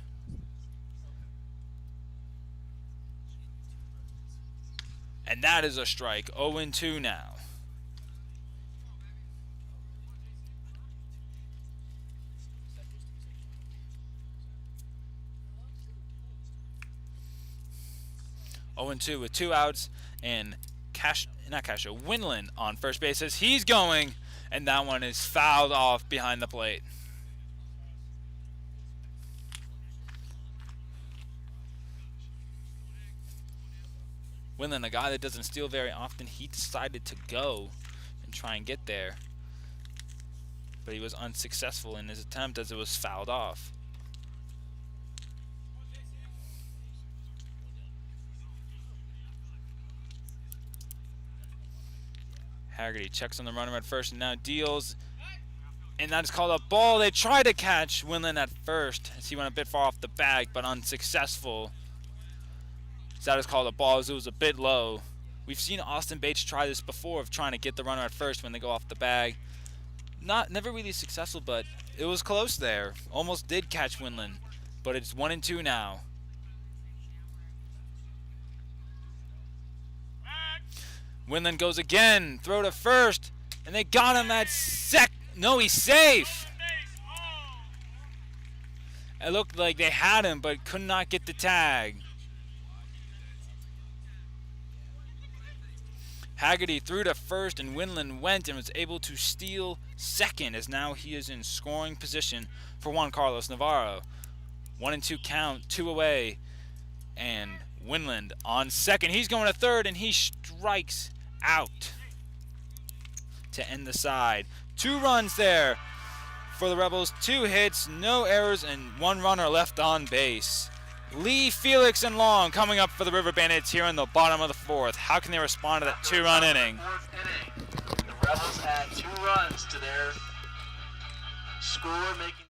And that is a strike. 0-2 now. Oh, and 2 with 2 outs, and Winland on first base as he's going, and that one is fouled off behind the plate. Winland, a guy that doesn't steal very often, he decided to go and try and get there, but he was unsuccessful in his attempt as it was fouled off. Haggerty checks on the runner at first and now deals, and that is called a ball. They tried to catch Winland at first as he went a bit far off the bag, but unsuccessful. So that is called a ball as it was a bit low. We've seen Austin Bates try this before of trying to get the runner at first when they go off the bag. Never really successful, but it was close there. Almost did catch Winland, but it's 1-2 now. Winland goes again, throw to first, and they got him at no, he's safe. It looked like they had him, but could not get the tag. Haggerty threw to first, and Winland went and was able to steal second, as now he is in scoring position for Juan Carlos Navarro. 1-2 count, 2 away, and Winland on second. He's going to third, and he strikes out to end the side. 2 runs there for the Rebels, 2 hits, no errors, and 1 runner left on base. Lee, Felix, and Long coming up for the River Bandits here in the bottom of the 4th. How can they respond to that 2-run inning? The Rebels add 2 runs to their score, making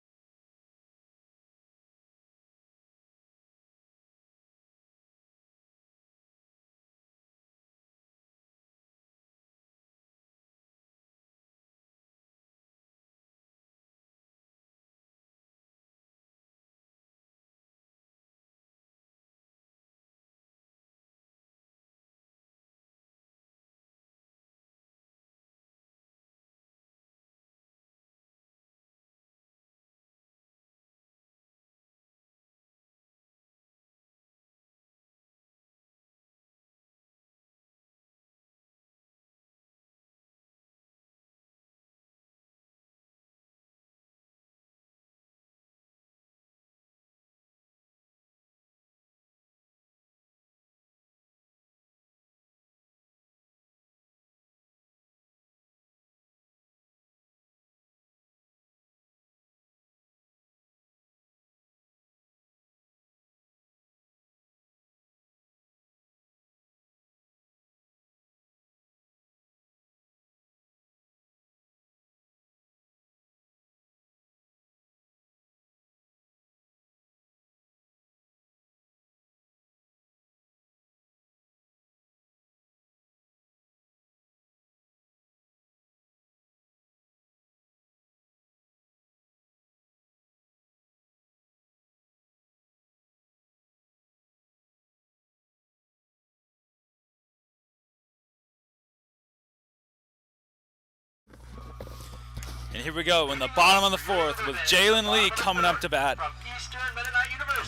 And here we go in the bottom of the 4th with Jalen Lee coming up to bat.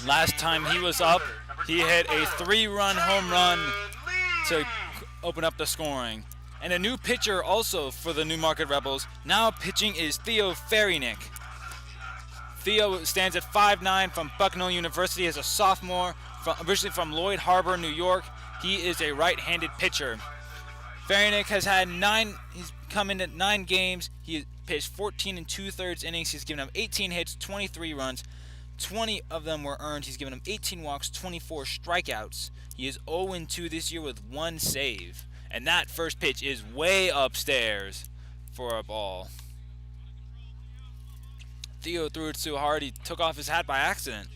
Last time he was up, he hit a 3-run home run to open up the scoring. And a new pitcher also for the Newmarket Rebels. Now pitching is Theo Ferrynick. Theo stands at 5'9" from Bucknell University as a sophomore, originally from Lloyd Harbor, New York. He is a right-handed pitcher. Ferrynick has had he's come in at 9 games. He pitched 14 2/3 innings. He's given them 18 hits, 23 runs. 20 of them were earned. He's given them 18 walks, 24 strikeouts. He is 0-2 this year with 1 save. And that first pitch is way upstairs for a ball. Theo threw it so hard he took off his hat by accident.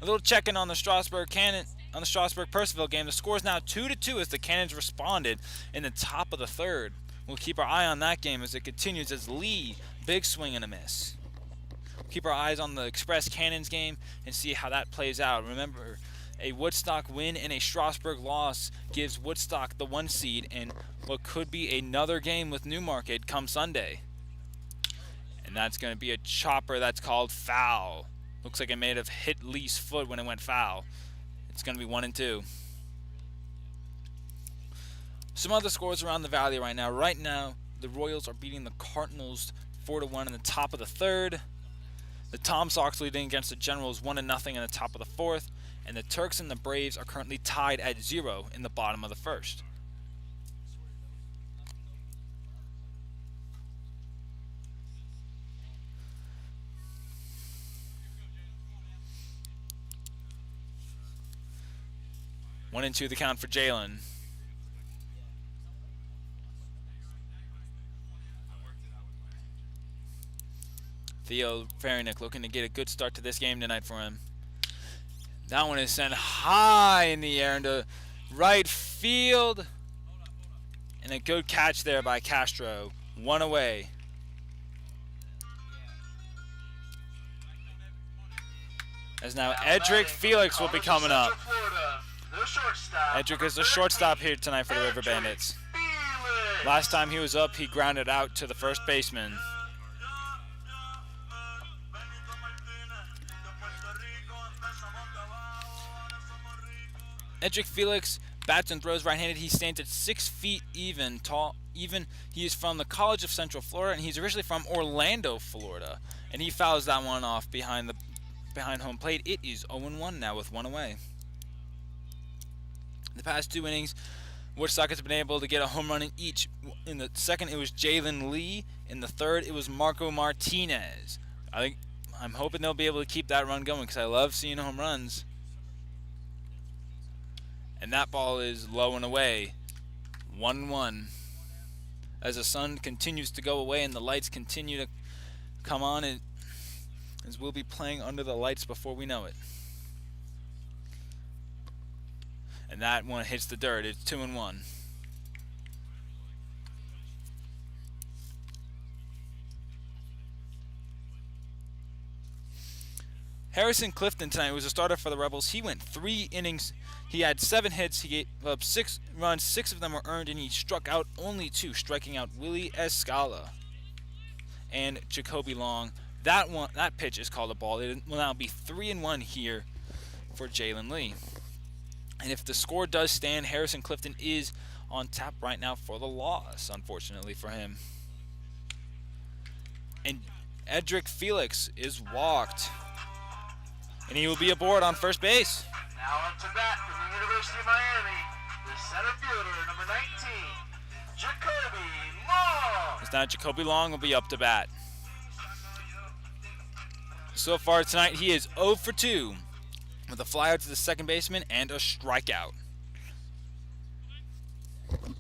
A little check-in on the Strasburg-Percival game. The score is now 2-2 as the Cannons responded in the top of the 3rd. We'll keep our eye on that game as it continues as Lee, big swing and a miss. We'll keep our eyes on the Express Cannons game and see how that plays out. Remember, a Woodstock win and a Strasburg loss gives Woodstock the 1 seed in what could be another game with Newmarket come Sunday. And that's going to be a chopper that's called foul. Looks like it may have hit Lee's foot when it went foul. It's going to be 1-2. Some other scores around the valley right now. Right now, the Royals are beating the Cardinals 4-1 in the top of the third. The Tom Sox leading against the Generals 1-0 in the top of the fourth. And the Turks and the Braves are currently tied at 0 in the bottom of the first. One and two the count for Jalen. Theo Farinick looking to get a good start to this game tonight for him. That one is sent high in the air into right field. And a good catch there by Castro. One away. As now Edric Felix will be coming up. Edric is the shortstop here tonight for the River Bandits. Last time he was up, he grounded out to the first baseman. Edric Felix bats and throws right-handed. He stands at 6 feet even tall. He is from the College of Central Florida, and he's originally from Orlando, Florida. And he fouls that one off behind home plate. It is 0-1 now with one away. The past 2 innings, Woodstock has been able to get a home run in each. In the second, it was Jalen Lee. In the third, it was Marco Martinez. I'm hoping they'll be able to keep that run going because I love seeing home runs. And that ball is low and away. 1-1. As the sun continues to go away and the lights continue to come on, as we'll be playing under the lights before we know it. And that one hits the dirt. It's 2-1. Harrison Clifton tonight was a starter for the Rebels. He went 3 innings. He had 7 hits. He gave up 6 runs. 6 of them were earned, and he struck out only 2, striking out Willie Escala and Jacoby Long. That pitch is called a ball. It will now be 3-1 here for Jalen Lee. And if the score does stand, Harrison Clifton is on tap right now for the loss, unfortunately for him. And Edric Felix is walked. And he will be aboard on first base. Now up to bat from the University of Miami, the center fielder, number 19, Jacoby Long. It's not Jacoby Long will be up to bat. So far tonight, he is 0 for 2 with a fly out to the second baseman and a strikeout. And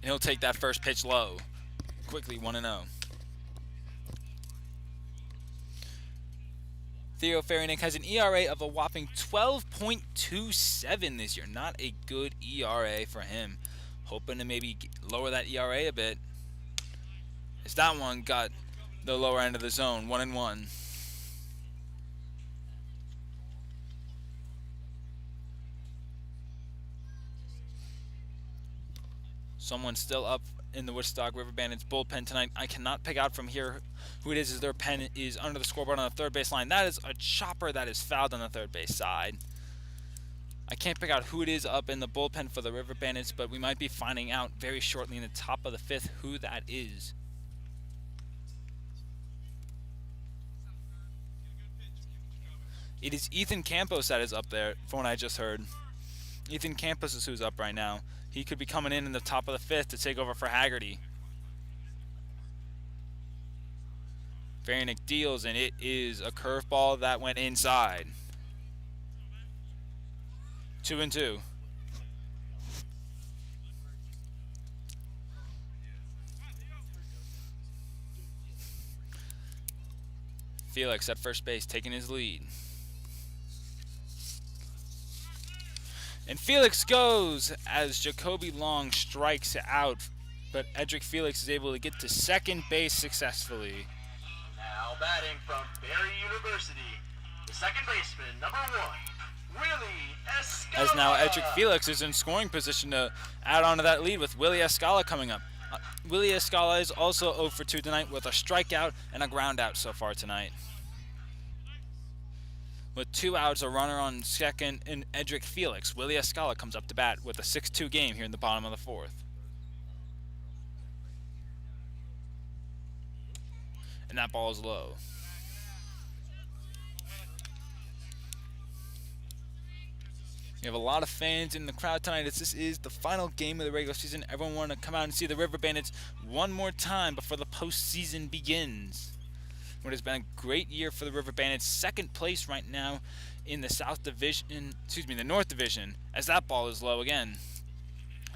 he'll take that first pitch low. Quickly 1-0. Theo Farinick has an ERA of a whopping 12.27 this year. Not a good ERA for him. Hoping to maybe lower that ERA a bit. As that one got the lower end of the zone, 1-1. Someone still up in the Woodstock River Bandits bullpen tonight. I cannot pick out from here who it is, as their pen is under the scoreboard on the third base line. That is a chopper that is fouled on the third base side. I can't pick out who it is up in the bullpen for the River Bandits, but we might be finding out very shortly in the top of the fifth who that is. It is Ethan Campos that is up there, from what I just heard. Ethan Campos is who's up right now. He could be coming in the top of the fifth to take over for Haggerty. Farinick deals, and it is a curveball that went inside. 2-2. Felix at first base taking his lead. And Felix goes as Jacoby Long strikes out, but Edric Felix is able to get to second base successfully. Now batting from Barry University, the second baseman, number 1, Willie Escala. As now Edric Felix is in scoring position to add on to that lead with Willie Escala coming up. Willie Escala is also 0 for 2 tonight with a strikeout and a ground out so far tonight. With 2 outs, a runner on second, and Edric Felix. Willie Escala comes up to bat with a 6-2 game here in the bottom of the 4th. And that ball is low. We have a lot of fans in the crowd tonight as this is the final game of the regular season. Everyone want to come out and see the River Bandits one more time before the postseason begins. What has been a great year for the River Bandits. Second place right now in the the North Division, as that ball is low again.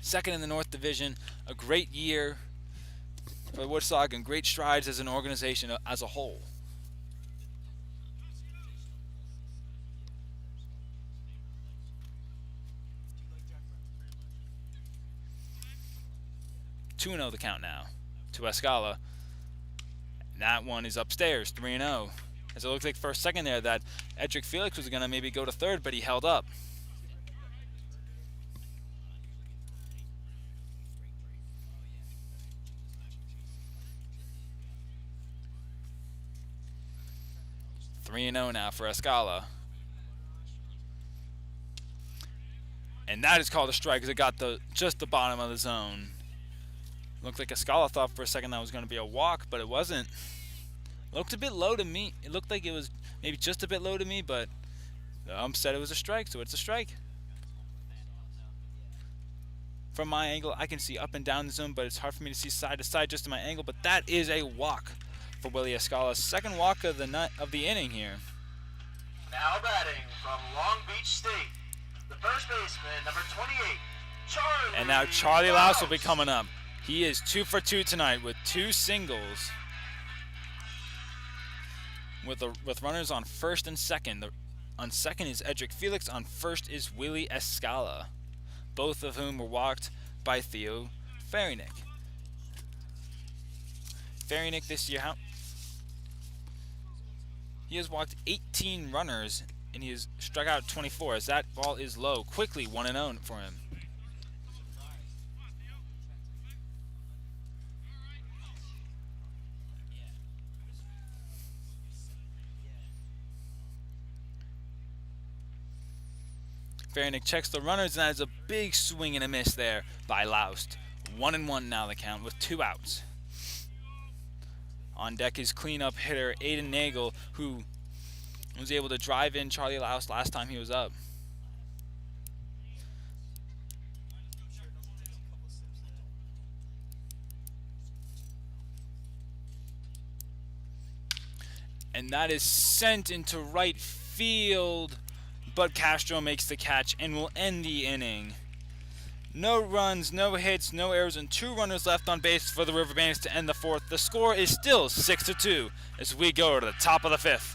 Second in the North Division, a great year for Woodstock and great strides as an organization as a whole. Two 2-0 the count now to Escala. That one is upstairs, 3-0. As it looks like for a second there that Edric Felix was going to maybe go to third, but he held up. Three and 0 now for Escala. And that is called a strike because it got just the bottom of the zone. Looked like Escala thought for a second that was going to be a walk, but it wasn't. It looked a bit low to me. It looked like it was maybe just a bit low to me, but the ump said it was a strike, so it's a strike. From my angle, I can see up and down the zone, but it's hard for me to see side to side just in my angle. But that is a walk for Willie Escala. Second walk of the inning here. Now batting from Long Beach State, the first baseman, number 28, Charlie. And now Charlie Louse will be coming up. He is 2 for 2 tonight with 2 singles. With runners on first and second. On second is Edric Felix. On first is Willie Escala. Both of whom were walked by Theo Ferrynick. Ferrynick this year, he has walked 18 runners and he has struck out 24 as that ball is low. Quickly 1-0 for him. Ferrynick checks the runners, and that is a big swing and a miss there by Loust. 1-1 now the count with 2 outs. On deck is cleanup hitter Aiden Nagel, who was able to drive in Charlie Loust last time he was up. And that is sent into right field. But Castro makes the catch and will end the inning. No runs, no hits, no errors, and 2 runners left on base for the River Bandits to end the 4th. The score is still 6-2 as we go to the top of the 5th.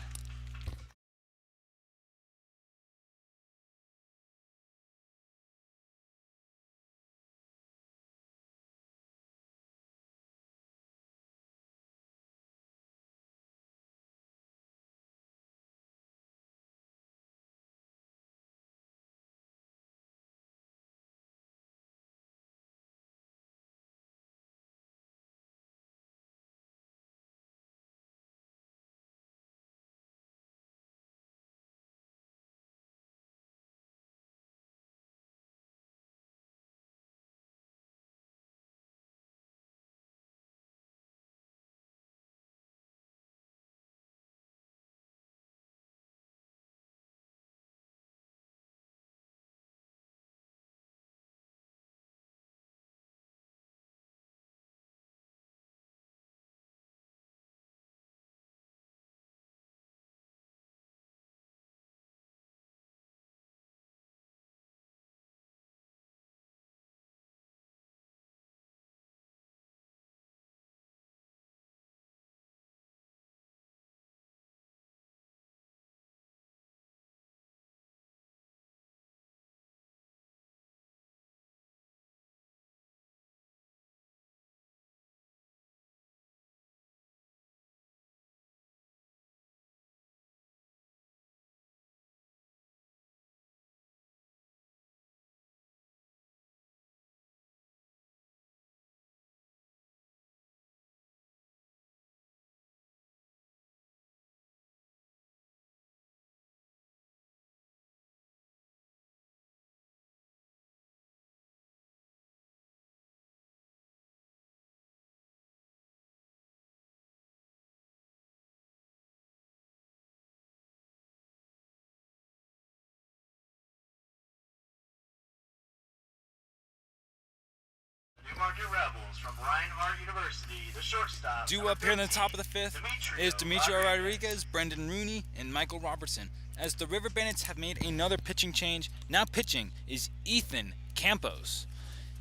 University, the shortstop. Due number up here in the 13, top of the fifth is Demetrio Rodriguez, Brendan Rooney, and Michael Robertson. As the River Bandits have made another pitching change, now pitching is Ethan Campos.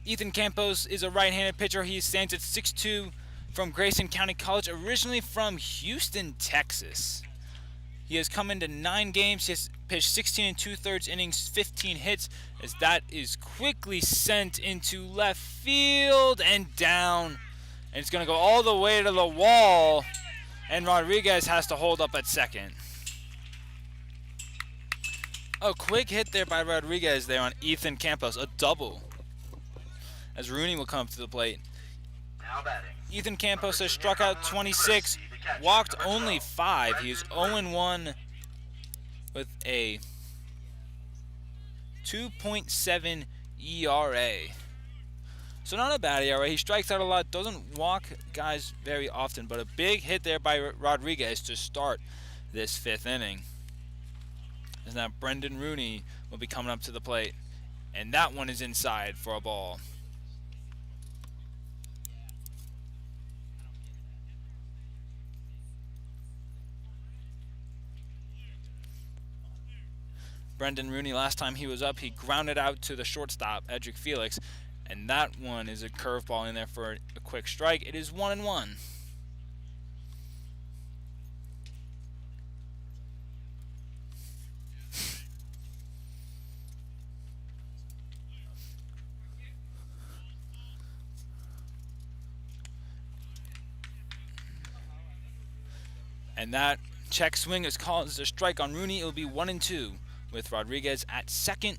Ethan Campos is a right-handed pitcher. He stands at 6'2", from Grayson County College, originally from Houston, Texas. He has come into 9 games. He has pitched 16 2/3 innings, 15 hits, as that is quickly sent into left field and down. And it's going to go all the way to the wall, and Rodriguez has to hold up at second. A quick hit there by Rodriguez there on Ethan Campos, a double, as Rooney will come up to the plate. Now batting. Ethan Campos has struck out 26, walked only 5. He is 0-1 with a 2.7 ERA. So not a bad ERA. He strikes out a lot, doesn't walk guys very often, but a big hit there by Rodriguez to start this 5th inning. As now Brendan Rooney will be coming up to the plate, and that one is inside for a ball. Brendan Rooney, last time he was up, he grounded out to the shortstop, Edric Felix, and that one is a curveball in there for a quick strike. It is 1-1. And that check swing is called as a strike on Rooney. It will be 1-2 with Rodriguez at second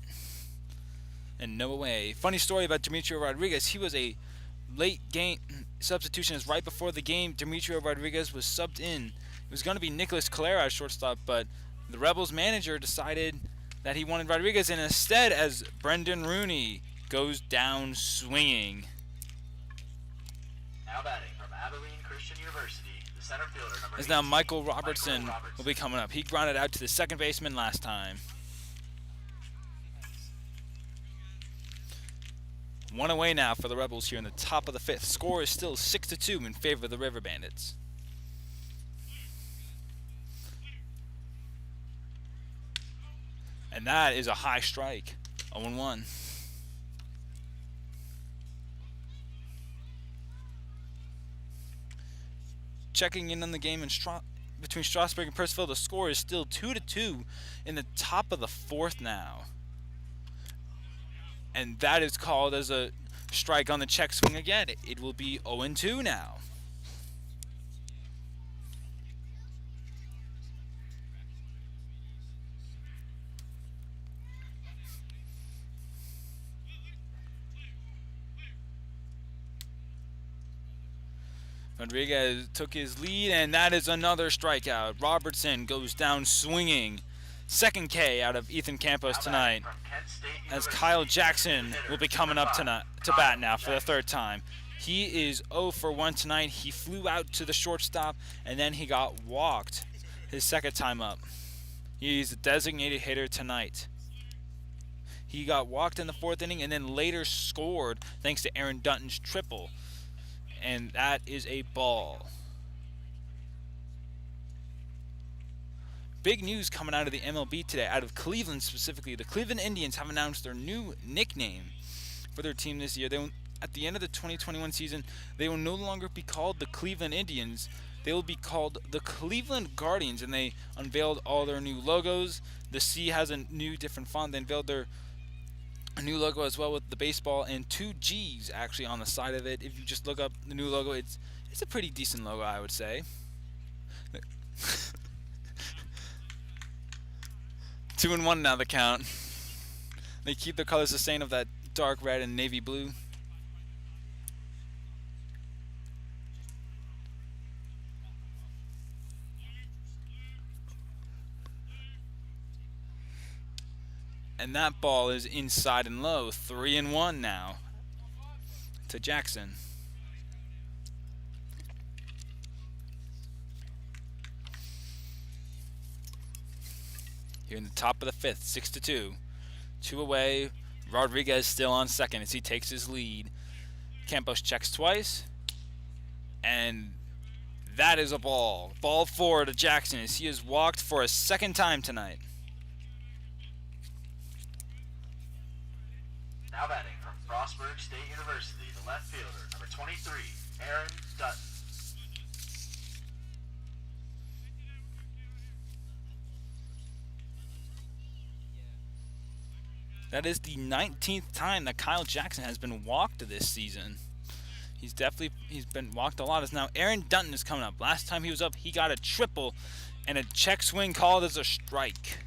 and no away. Funny story about Demetrio Rodriguez. He was a late game substitution. As right before the game, Demetrio Rodriguez was subbed in. It was going to be Nicholas Calera at shortstop, but the Rebels manager decided that he wanted Rodriguez in instead, as Brendan Rooney goes down swinging. Now batting from Abilene Christian University, the center fielder, number As now 18, Michael Robertson will be coming up. He grounded out to the second baseman last time. One away now for the Rebels here in the top of the 5th. Score is still 6-2 in favor of the River Bandits. And that is a high strike. 0-1. Checking in on the game between Strasburg and Purcellville, the score is still 2-2 in the top of the 4th now. And that is called as a strike on the check swing again. It will be 0-2 now. Rodriguez took his lead, and that is another strikeout. Robertson goes down swinging. Second K out of Ethan Campos tonight, as Kyle Jackson will be coming up tonight to bat now for the 3rd time. He is 0 for 1 tonight. He flew out to the shortstop, and then he got walked his 2nd time up. He's a designated hitter tonight. He got walked in the 4th inning and then later scored thanks to Aaron Dutton's triple. And that is a ball. Big news coming out of the MLB today, out of Cleveland specifically. The Cleveland Indians have announced their new nickname for their team this year. At the end of the 2021 season, they will no longer be called the Cleveland Indians. They will be called the Cleveland Guardians, and they unveiled all their new logos. The C has a new different font. They unveiled their new logo as well, with the baseball and 2 G's actually on the side of it. If you just look up the new logo, it's a pretty decent logo, I would say. 2-1 now the count. They keep the colors the same of that dark red and navy blue. And that ball is inside and low. 3-1 now to Jackson. Here in the top of the 5th, 6-2. 2 away. Rodriguez still on second as he takes his lead. Campos checks twice. And that is a ball. Ball 4 to Jackson as he has walked for a second time tonight. Now batting from Frostburg State University, the left fielder, number 23, Aaron Dutton. That is the 19th time that Kyle Jackson has been walked this season. He's been walked a lot. As now Aaron Dutton is coming up. Last time he was up, he got a triple and a check swing called as a strike.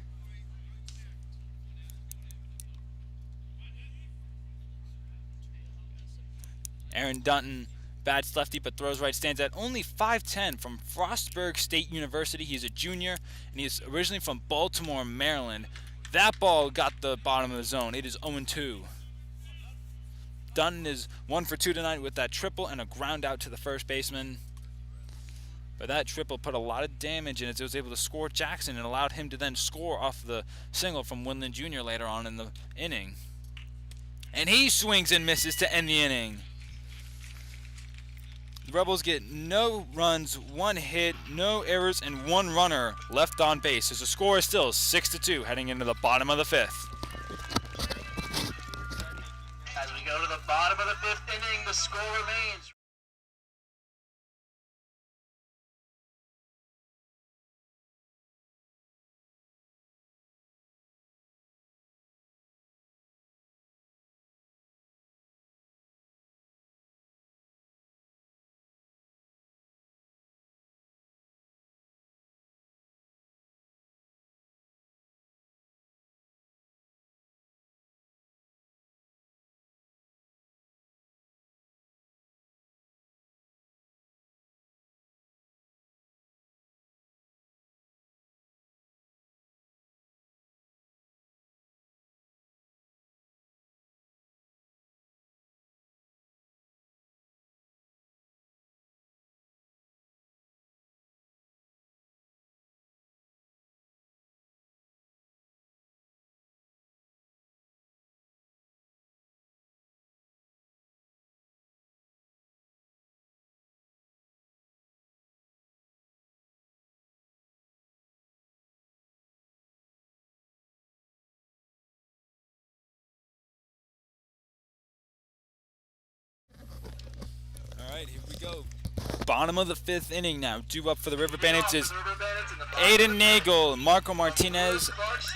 Aaron Dutton bats lefty but throws right, stands at only 5'10", from Frostburg State University. He's a junior and he is originally from Baltimore, Maryland. That ball got the bottom of the zone. It is 0-2. Dutton is 1 for 2 tonight with that triple and a ground out to the first baseman. But that triple put a lot of damage in it. It was able to score Jackson and allowed him to then score off the single from Woodland Jr. later on in the inning. And he swings and misses to end the inning. The Rebels get no runs, 1 hit, no errors, and 1 runner left on base. As the score is still 6-2 heading into the bottom of the 5th. As we go to the bottom of the 5th inning, the score remains. Alright, here we go. Bottom of the 5th inning now. Due up for the River Bandits is Aiden Nagel, Marco Martinez,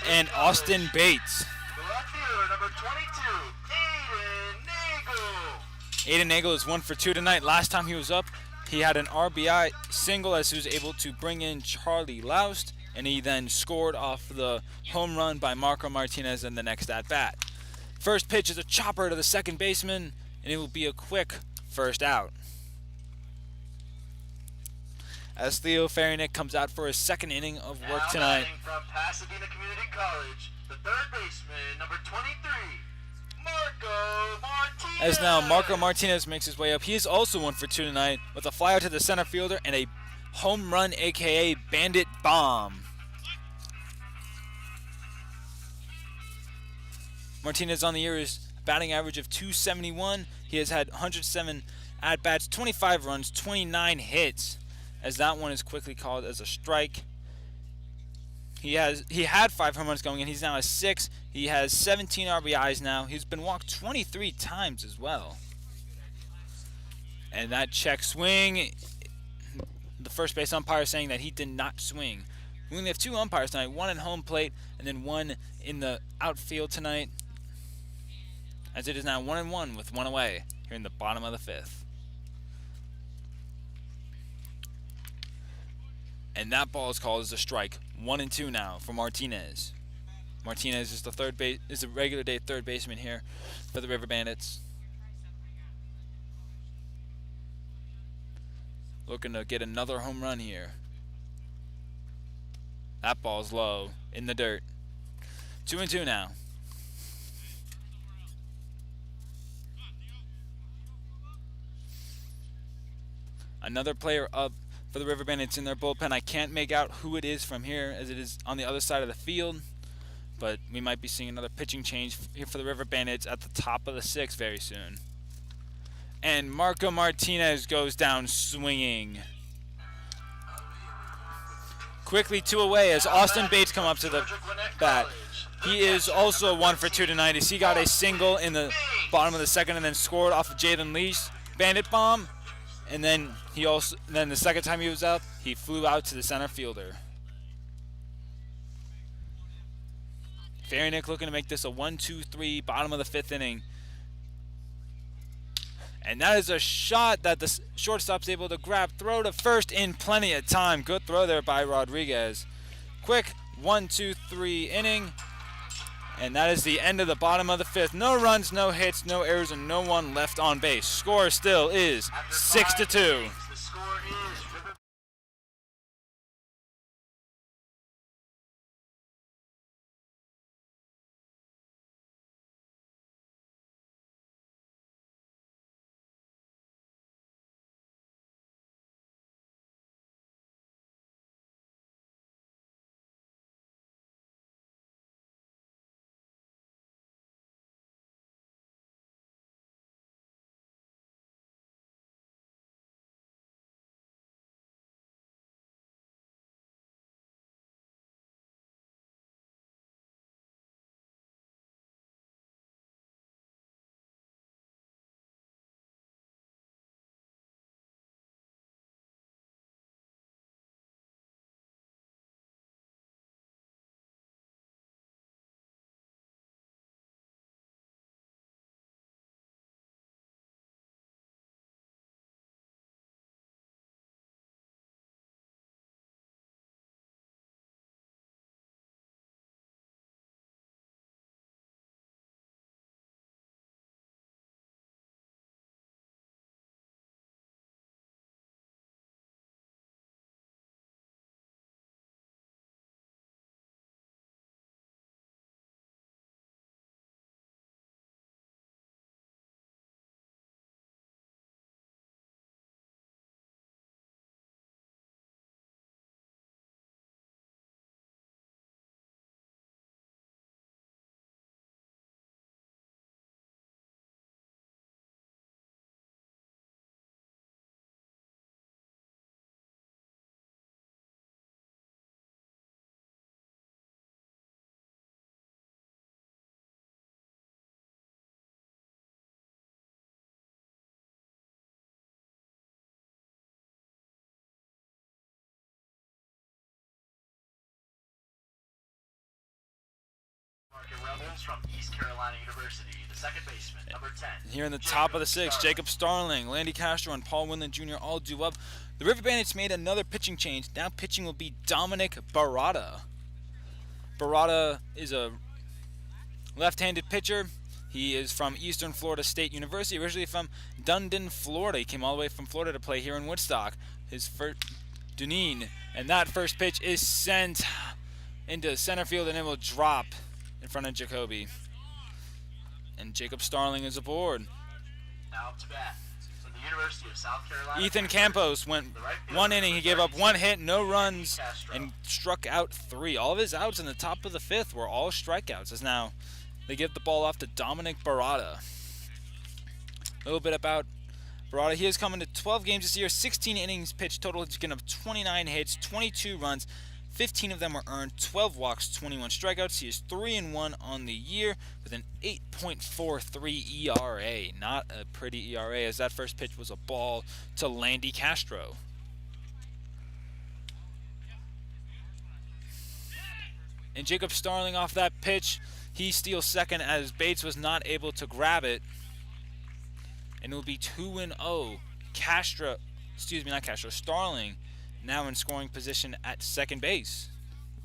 and Austin Bates. The left fielder, number 22, Aiden Nagel. Aiden Nagel is 1 for 2 tonight. Last time he was up, he had an RBI single as he was able to bring in Charlie Loust, and he then scored off the home run by Marco Martinez in the next at-bat. First pitch is a chopper to the second baseman, and it will be a quick first out. As Theo Farinick comes out for his second inning of work Now tonight. batting from Pasadena Community College, the third baseman, number 23, Marco Martinez. As now Marco Martinez makes his way up. He is also 1 for 2 tonight with a flyout to the center fielder and a home run, aka Bandit bomb. Martinez on the year is batting average of .271. He has had 107 at-bats, 25 runs, 29 hits, as that one is quickly called as a strike. He had 5 home runs going in. He's now at 6. He has 17 RBIs now. He's been walked 23 times as well. And that check swing, the first base umpire saying that he did not swing. We only have 2 umpires tonight, 1 at home plate and then 1 in the outfield tonight, as it is now 1-1 with 1 away here in the bottom of the 5th. And that ball is called as a strike. 1-2 now for Martinez. Martinez is the regular day third baseman here for the River Bandits. Looking to get another home run here. That ball's low in the dirt. 2-2 now. Another player up for the River Bandits in their bullpen. I can't make out who it is from here, as it is on the other side of the field, but we might be seeing another pitching change here for the River Bandits at the top of the 6th very soon. And Marco Martinez goes down swinging. Quickly 2 away as Austin Bates come up to the bat. He is also 1 for 2 tonight as he got a single in the bottom of the second and then scored off of Jalen Lee's bandit bomb. And then the second time he was up, he flew out to the center fielder. Fairnick looking to make this a 1-2-3 bottom of the 5th inning. And that is a shot that the shortstop's able to grab. Throw to first in plenty of time. Good throw there by Rodriguez. Quick 1-2-3 inning. And that is the end of the bottom of the 5th. No runs, no hits, no errors, and no one left on base. Score still is 6-2. The score is River. Rebels from East Carolina University, the second baseman, number 10. Here in the top of the 6th, Jacob Starling, Landy Castro, and Paul Winland Jr. all due up. The River Bandits made another pitching change. Now pitching will be Dominic Barada. Barada is a left-handed pitcher. He is from Eastern Florida State University, originally from Dundon, Florida. He came all the way from Florida to play here in Woodstock. His first Duneen, and that first pitch is sent into center field, and it will drop in front of Jacoby. And Jacob Starling is aboard. Now up to bat from the University of South Carolina. Ethan Campos went 1 inning. He gave up 1 hit, no runs, and struck out 3. All of his outs in the top of the 5th were all strikeouts. As now they give the ball off to Dominic Barada. A little bit about Barada. He has come into 12 games this year, 16 innings pitched total. He's given up 29 hits, 22 runs. 15 of them were earned, 12 walks, 21 strikeouts. He is 3-1 on the year with an 8.43 ERA. Not a pretty ERA, as that first pitch was a ball to Landy Castro. And Jacob Starling off that pitch, he steals second as Bates was not able to grab it. And it will be 2-0. Starling now in scoring position at second base,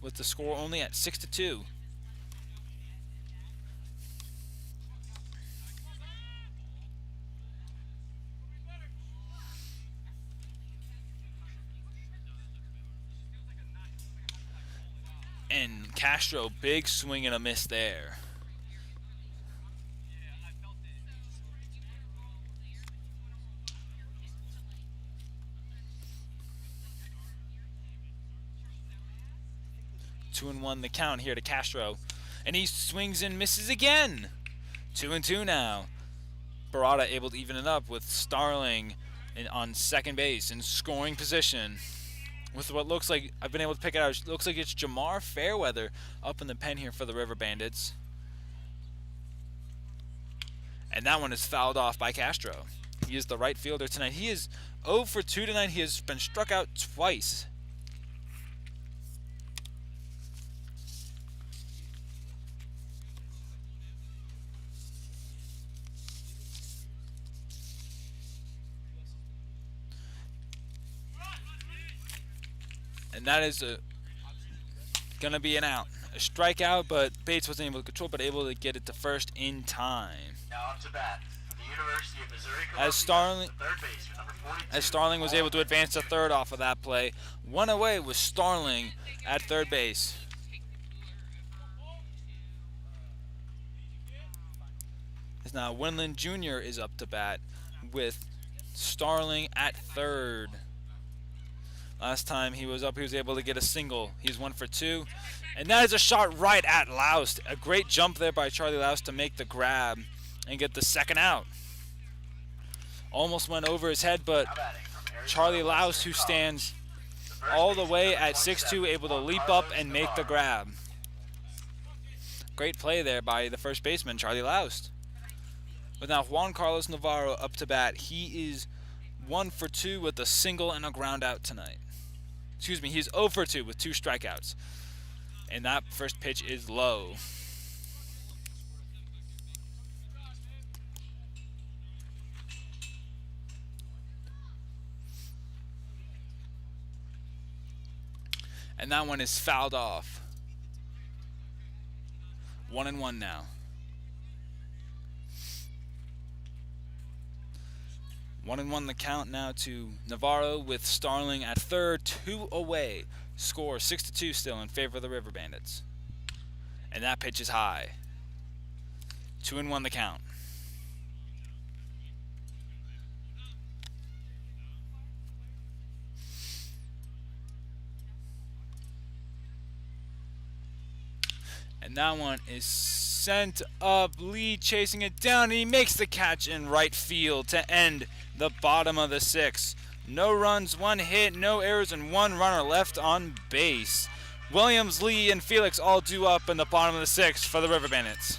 with the score only at 6-2. And Castro, big swing and a miss there. Two and 1 the count here to Castro, and he swings and misses again. 2-2 now. Barada able to even it up with Starling on second base in scoring position. With what looks like, I've been able to pick it out, it looks like it's Jamar Fairweather up in the pen here for the River Bandits. And that one is fouled off by Castro. He is the right fielder tonight. He is 0 for 2 tonight. He has been struck out twice. And that is going to be an out. A strikeout, but Bates wasn't able to control, but able to get it to first in time. Now up to bat for the University of Missouri As Starling was able to advance to third off of that play. One away was Starling at third base. As now Winland Jr. is up to bat with Starling at third. Last time he was up, he was able to get a single. He's 1 for 2. And that is a shot right at Loust. A great jump there by Charlie Loust to make the grab and get the second out. Almost went over his head, but Charlie Loust, who stands all the way at 6'2", able to leap up and make the grab. Great play there by the first baseman, Charlie Loust. But now Juan Carlos Navarro up to bat. He is 1 for 2 with a single and a ground out tonight. Excuse me, he's 0 for 2 with 2 strikeouts. And that first pitch is low. And that one is fouled off. 1-1 now. 1-1 the count now to Navarro with Starling at third, 2 away. Score 6-2 still in favor of the River Bandits. And that pitch is high. 2-1 the count. And that one is sent up. Lee chasing it down, and he makes the catch in right field to end the bottom of the 6th. No runs, 1 hit, no errors, and 1 runner left on base. Williams, Lee, and Felix all due up in the bottom of the 6th for the River Bandits.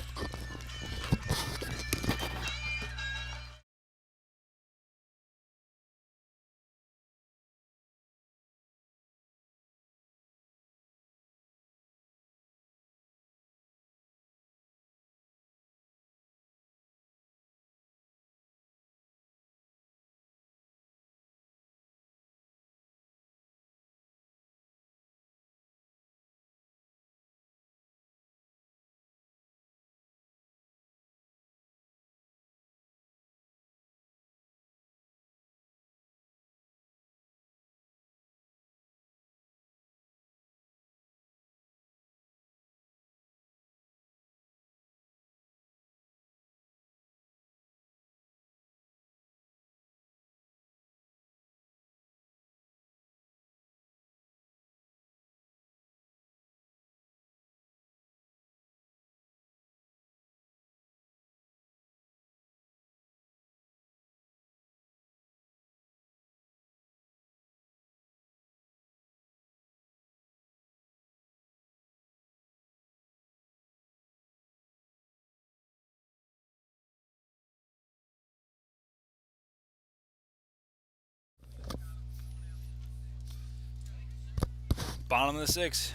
Bottom of the 6th.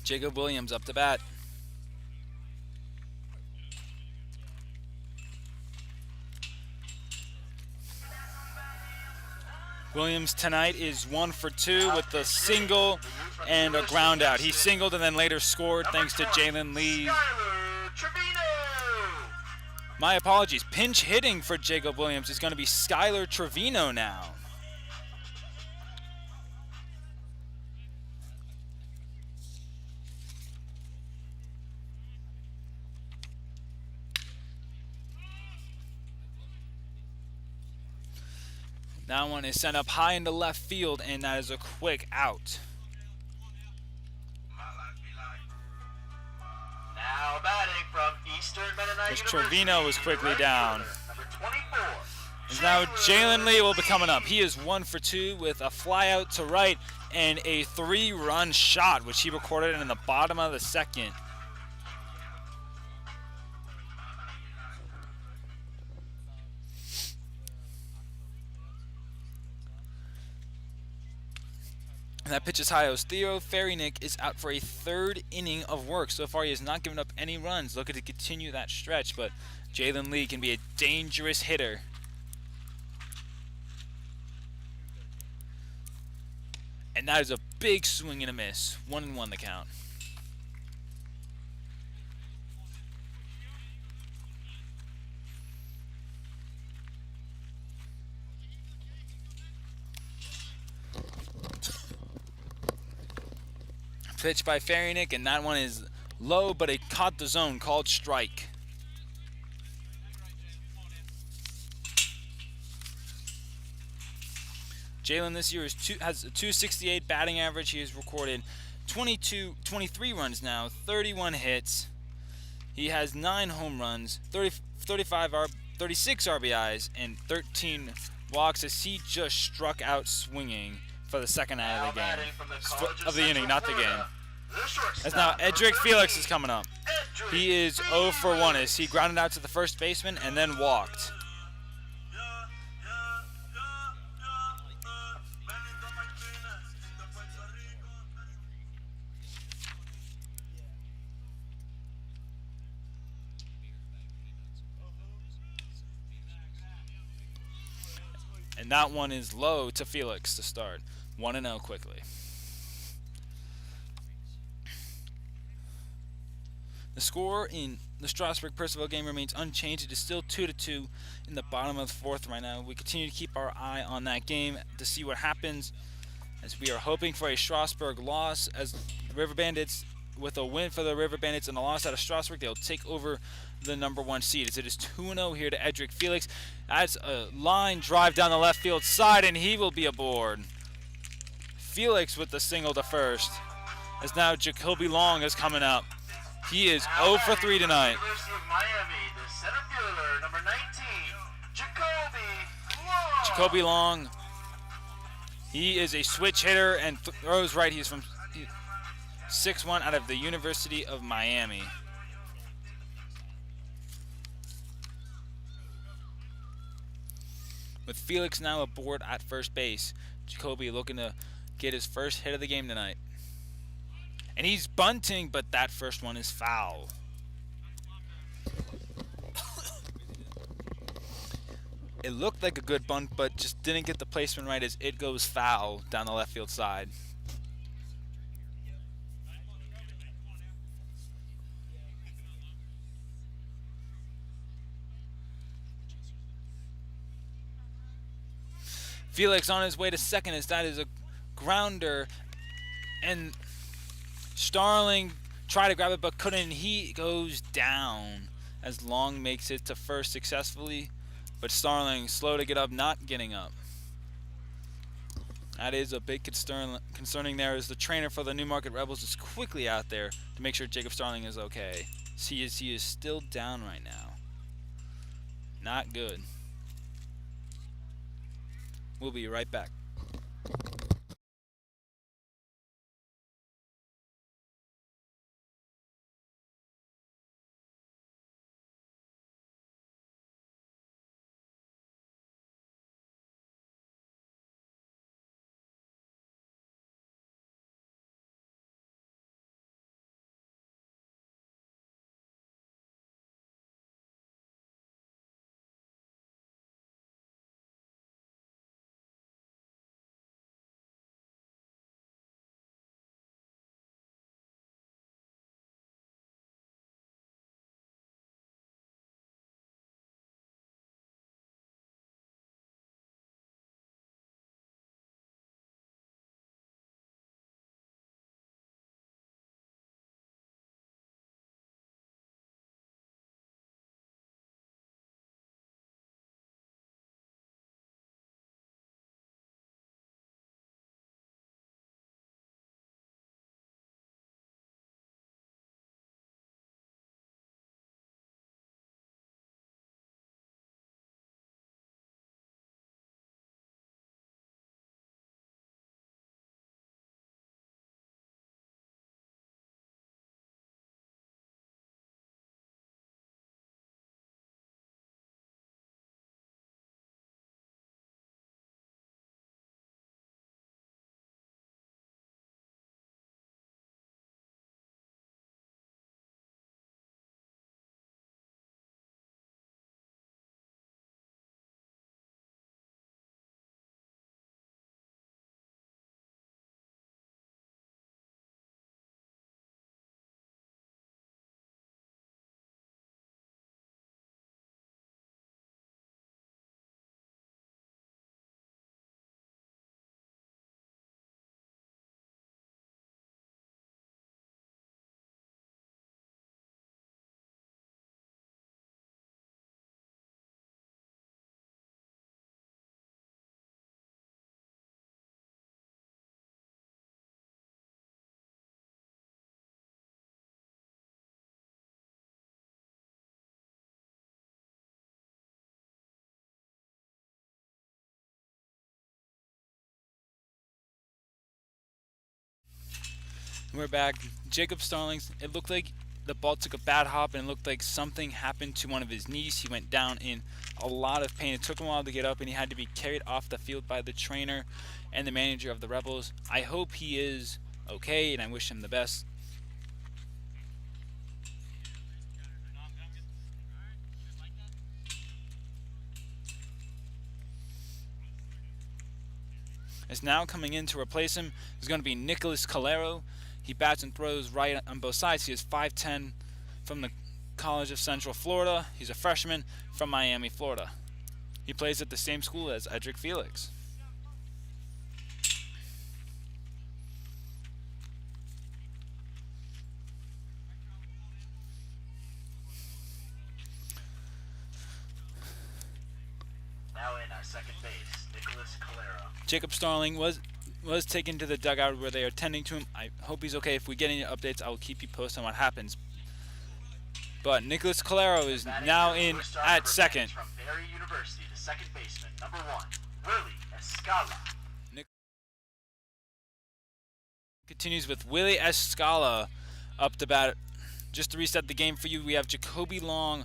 Jacob Williams up to bat. Williams tonight is 1 for 2 with a single and a ground out. He singled and then later scored thanks to Jalen Lee. My apologies. Pinch hitting for Jacob Williams is going to be Skylar Trevino now. That one is sent up high into left field, and that is a quick out. Now batting from Eastern Mennonite University. Trevino was quickly down. Number 24. And now Jalen Lee will be coming up. He is 1 for 2 with a fly out to right and a 3-run shot, which he recorded in the bottom of the second. And that pitch is high. Theo Ferrynick is out for a 3rd inning of work. So far, he has not given up any runs. Looking to continue that stretch, but Jalen Lee can be a dangerous hitter. And that is a big swing and a miss. 1-1 the count. Pitch by Ferrynick, and that one is low, but it caught the zone, called strike. Jalen this year has a 268 batting average. He has recorded 23 runs now, 31 hits. He has 9 home runs, 36 RBIs, and 13 walks as he just struck out swinging for the second out of the game. Of the inning, not the game. As now Edric Felix is coming up. He is 0 for 1 as he grounded out to the first baseman and then walked. And that one is low to Felix to start. 1-0 quickly. The score in the Strasburg-Percival game remains unchanged. It is still 2-2 in the bottom of the 4th right now. We continue to keep our eye on that game to see what happens, as we are hoping for a Strasburg loss, as the River Bandits, with a win for the River Bandits and a loss out of Strasburg, they'll take over the number 1 seed. As it is 2-0 here to Edric Felix. That's a line drive down the left field side, and he will be aboard. Felix with the single to first. As now Jacoby Long is coming up. He is 0 for 3 tonight. University of Miami, the center fielder, number 19, Jacoby Long. Jacoby Long. He is a switch hitter and throws right. He's from 6'1" out of the University of Miami. With Felix now aboard at first base, Jacoby looking to get his first hit of the game tonight. And he's bunting, but that first one is foul. It looked like a good bunt, but just didn't get the placement right as it goes foul down the left field side. Felix on his way to second as that is a grounder, and Starling tried to grab it but couldn't. He goes down as Long makes it to first successfully, but Starling slow to get up, not getting up. That is a big concerning there, as the trainer for the Newmarket Rebels is quickly out there to make sure Jacob Starling is okay. He is still down right now. Not good. We'll be right back. We're back. Jacob Starling's, it looked like the ball took a bad hop and it looked like something happened to one of his knees. He went down in a lot of pain. It took him a while to get up and he had to be carried off the field by the trainer and the manager of the Rebels. I hope he is okay and I wish him the best. Is now coming in to replace him is going to be Nicholas Calero. He bats and throws right on both sides. He is 5'10", from the College of Central Florida. He's a freshman from Miami, Florida. He plays at the same school as Edric Felix. Now in at second base, Nicholas Calero. Jacob Starling was taken to the dugout where they are tending to him. I hope he's okay. If we get any updates, I will keep you posted on what happens. But Nicholas Calero is now in at second. From Barry University, the second baseman, number 1, Willie Escala. Continues with Willie Escala up to bat. Just to reset the game for you, we have Jacoby Long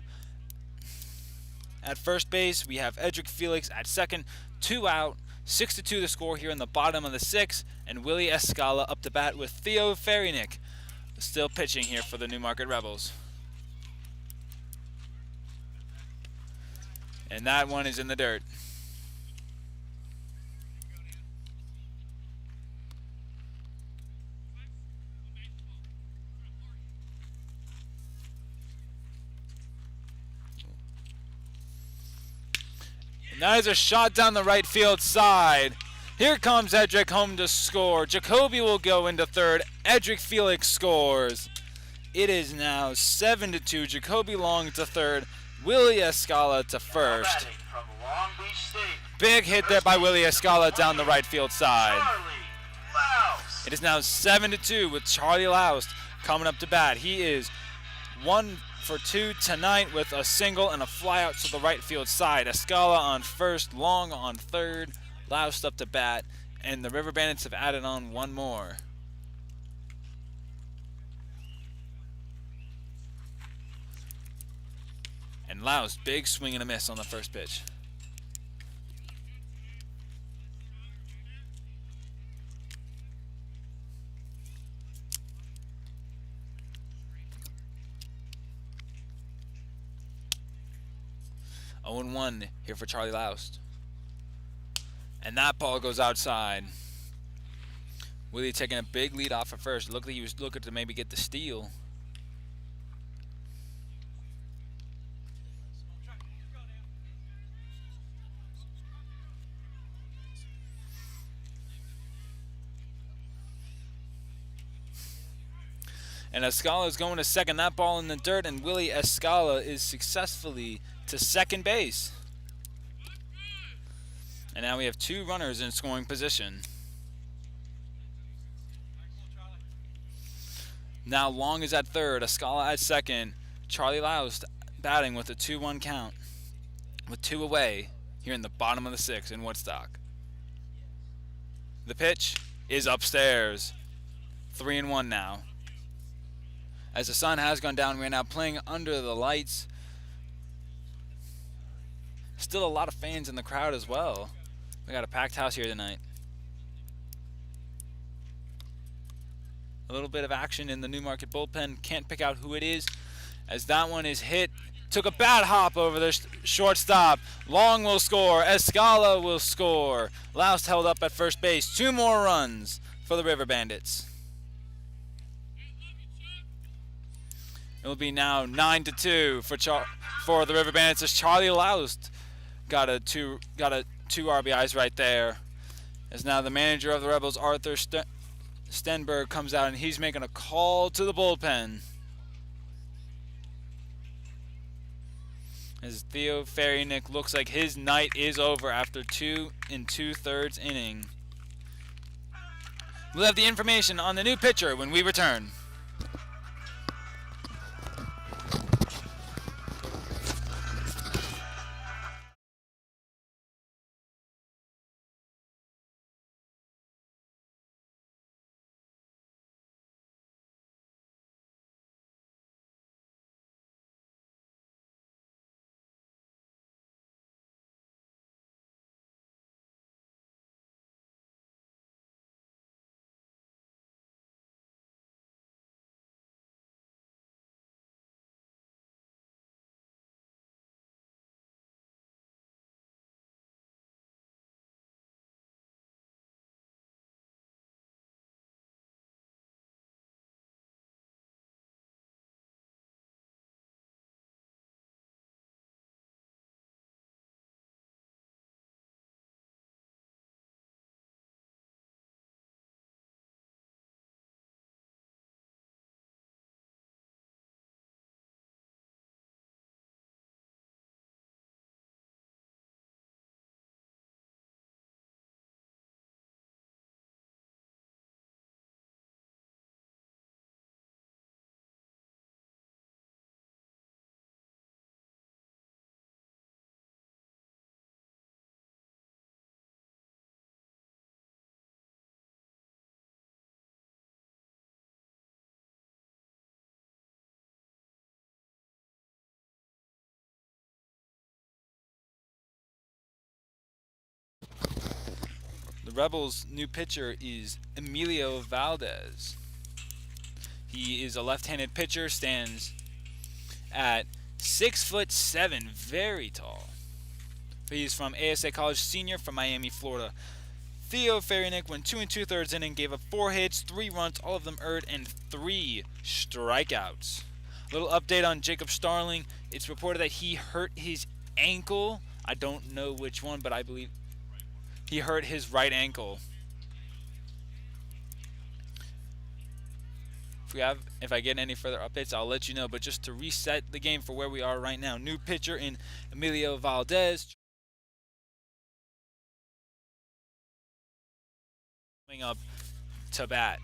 at first base. We have Edric Felix at second. 2 out. 6-2 the score here in the bottom of the 6th, and Willie Escala up to bat with Theo Ferrynick still pitching here for the Newmarket Rebels. And that one is in the dirt. And that is a shot down the right field side. Here comes Edric home to score. Jacoby will go into third. Edric Felix scores. It is now 7-2. Jacoby Long to third. Willie Escala to first. From Long Beach State, Big hit there by Willie Escala down the right field side. Charlie Louse. It is now 7-2 with Charlie Loust coming up to bat. He is 1 for 2 tonight with a single and a flyout to the right field side. Escala on first, Long on third, Loust up to bat, and the River Bandits have added on one more. And Loust, big swing and a miss on the first pitch. Oh, 0-1 here for Charlie Loust. And that ball goes outside. Willie taking a big lead off at first. Looked like he was looking to maybe get the steal. And Escala is going to second. That ball in the dirt, and Willie Escala is successfully to second base. And now we have 2 runners in scoring position. Now Long is at third, Escala at second. Charlie Loust batting with a 2-1 count with 2 away here in the bottom of the 6th in Woodstock. The pitch is upstairs. 3-1 now. As the sun has gone down, we're now playing under the lights. Still a lot of fans in the crowd as well. We got a packed house here tonight. A little bit of action in the Newmarket bullpen. Can't pick out who it is, as that one is hit. Took a bad hop over the shortstop. Long will score. Escala will score. Loust held up at first base. 2 more runs for the River Bandits. It will be now 9-2 for the River Bandits, as Charlie Loust got a two RBIs right there. As now the manager of the Rebels, Arthur Stenberg, comes out and he's making a call to the bullpen. As Theo Ferrynick looks like his night is over after 2 2/3 inning. We'll have the information on the new pitcher when we return. The Rebels' new pitcher is Emilio Valdez. He is a left-handed pitcher, stands at 6'7", very tall. He's from ASA College, senior from Miami, Florida. Theo Ferrynick went 2 2/3 inning, gave up 4 hits, 3 runs, all of them earned, and 3 strikeouts. A little update on Jacob Starling. It's reported that he hurt his ankle. I don't know which one, but I believe he hurt his right ankle. If I get any further updates, I'll let you know. But just to reset the game for where we are right now, new pitcher in Emilio Valdez. Coming up to bat.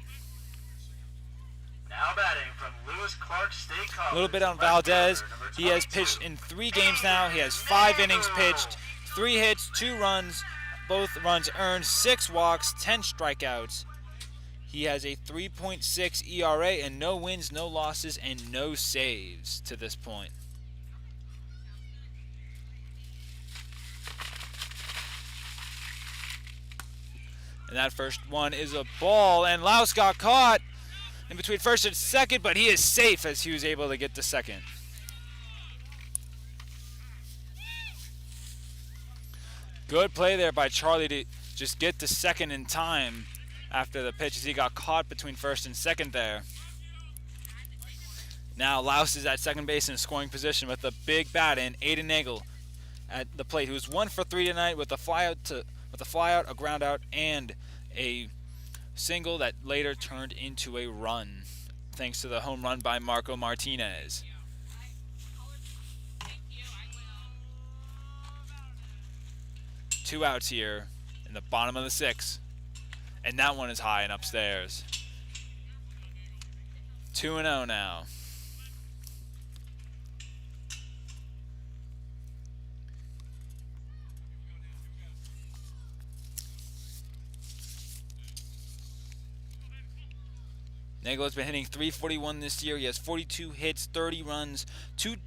Now batting from Lewis Clark State College. A little bit on Valdez. He has pitched in 3 games now. He has 5 innings pitched, 3 hits, 2 runs, both runs earned, 6 walks, 10 strikeouts. He has a 3.6 ERA and no wins, no losses, and no saves to this point. And that first one is a ball, and Laus got caught in between first and second, but he is safe as he was able to get to second. Good play there by Charlie to just get to second in time after the pitch as he got caught between first and second there. Now Laus is at second base in scoring position with a big bat in. Aiden Nagel at the plate, who's 1 for 3 tonight with a flyout, a ground out, and a single that later turned into a run, thanks to the home run by Marco Martinez. Two outs here in the bottom of the 6th, and that one is high and upstairs. 2-0 now. Nagel has been hitting .341 this year. He has 42 hits, 30 runs,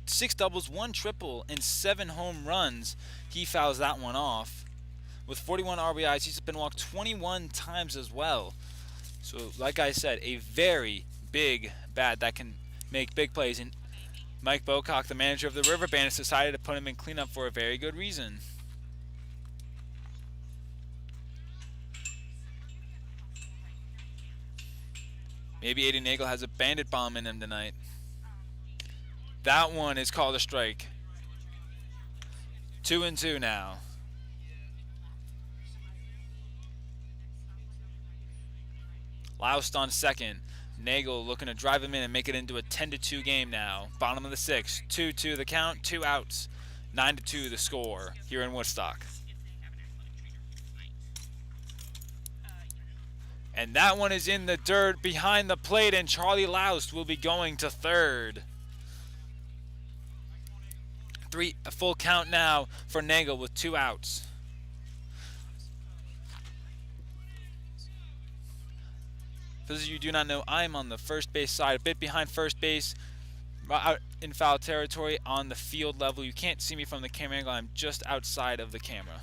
6 doubles, 1 triple, and 7 home runs. He fouls that one off. With 41 RBIs, he's been walked 21 times as well. So, like I said, a very big bat that can make big plays. And Mike Bocock, the manager of the River Bandits, decided to put him in cleanup for a very good reason. Maybe Aiden Nagel has a bandit bomb in him tonight. That one is called a strike. 2-2 now. Laust on second. Nagel looking to drive him in and make it into a 10-2 game now. Bottom of the 6th. 2-2 the count, 2 outs. 9-2 the score here in Woodstock. And that one is in the dirt behind the plate, and Charlie Laust will be going to third. A full count now for Nagel with 2 outs. For those of you who do not know, I'm on the first base side, a bit behind first base, out in foul territory on the field level. You can't see me from the camera angle. I'm just outside of the camera.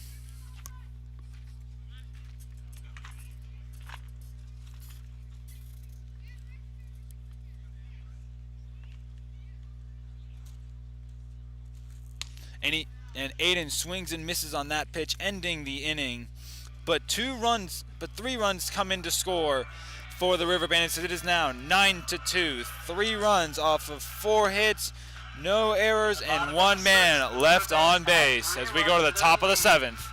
And Aiden swings and misses on that pitch, ending the inning. But 3 runs come in to score for the River Bandits. It is now 9-2. 3 runs off of 4 hits, no errors, and 1 man left on base as we go to the top of the 7th.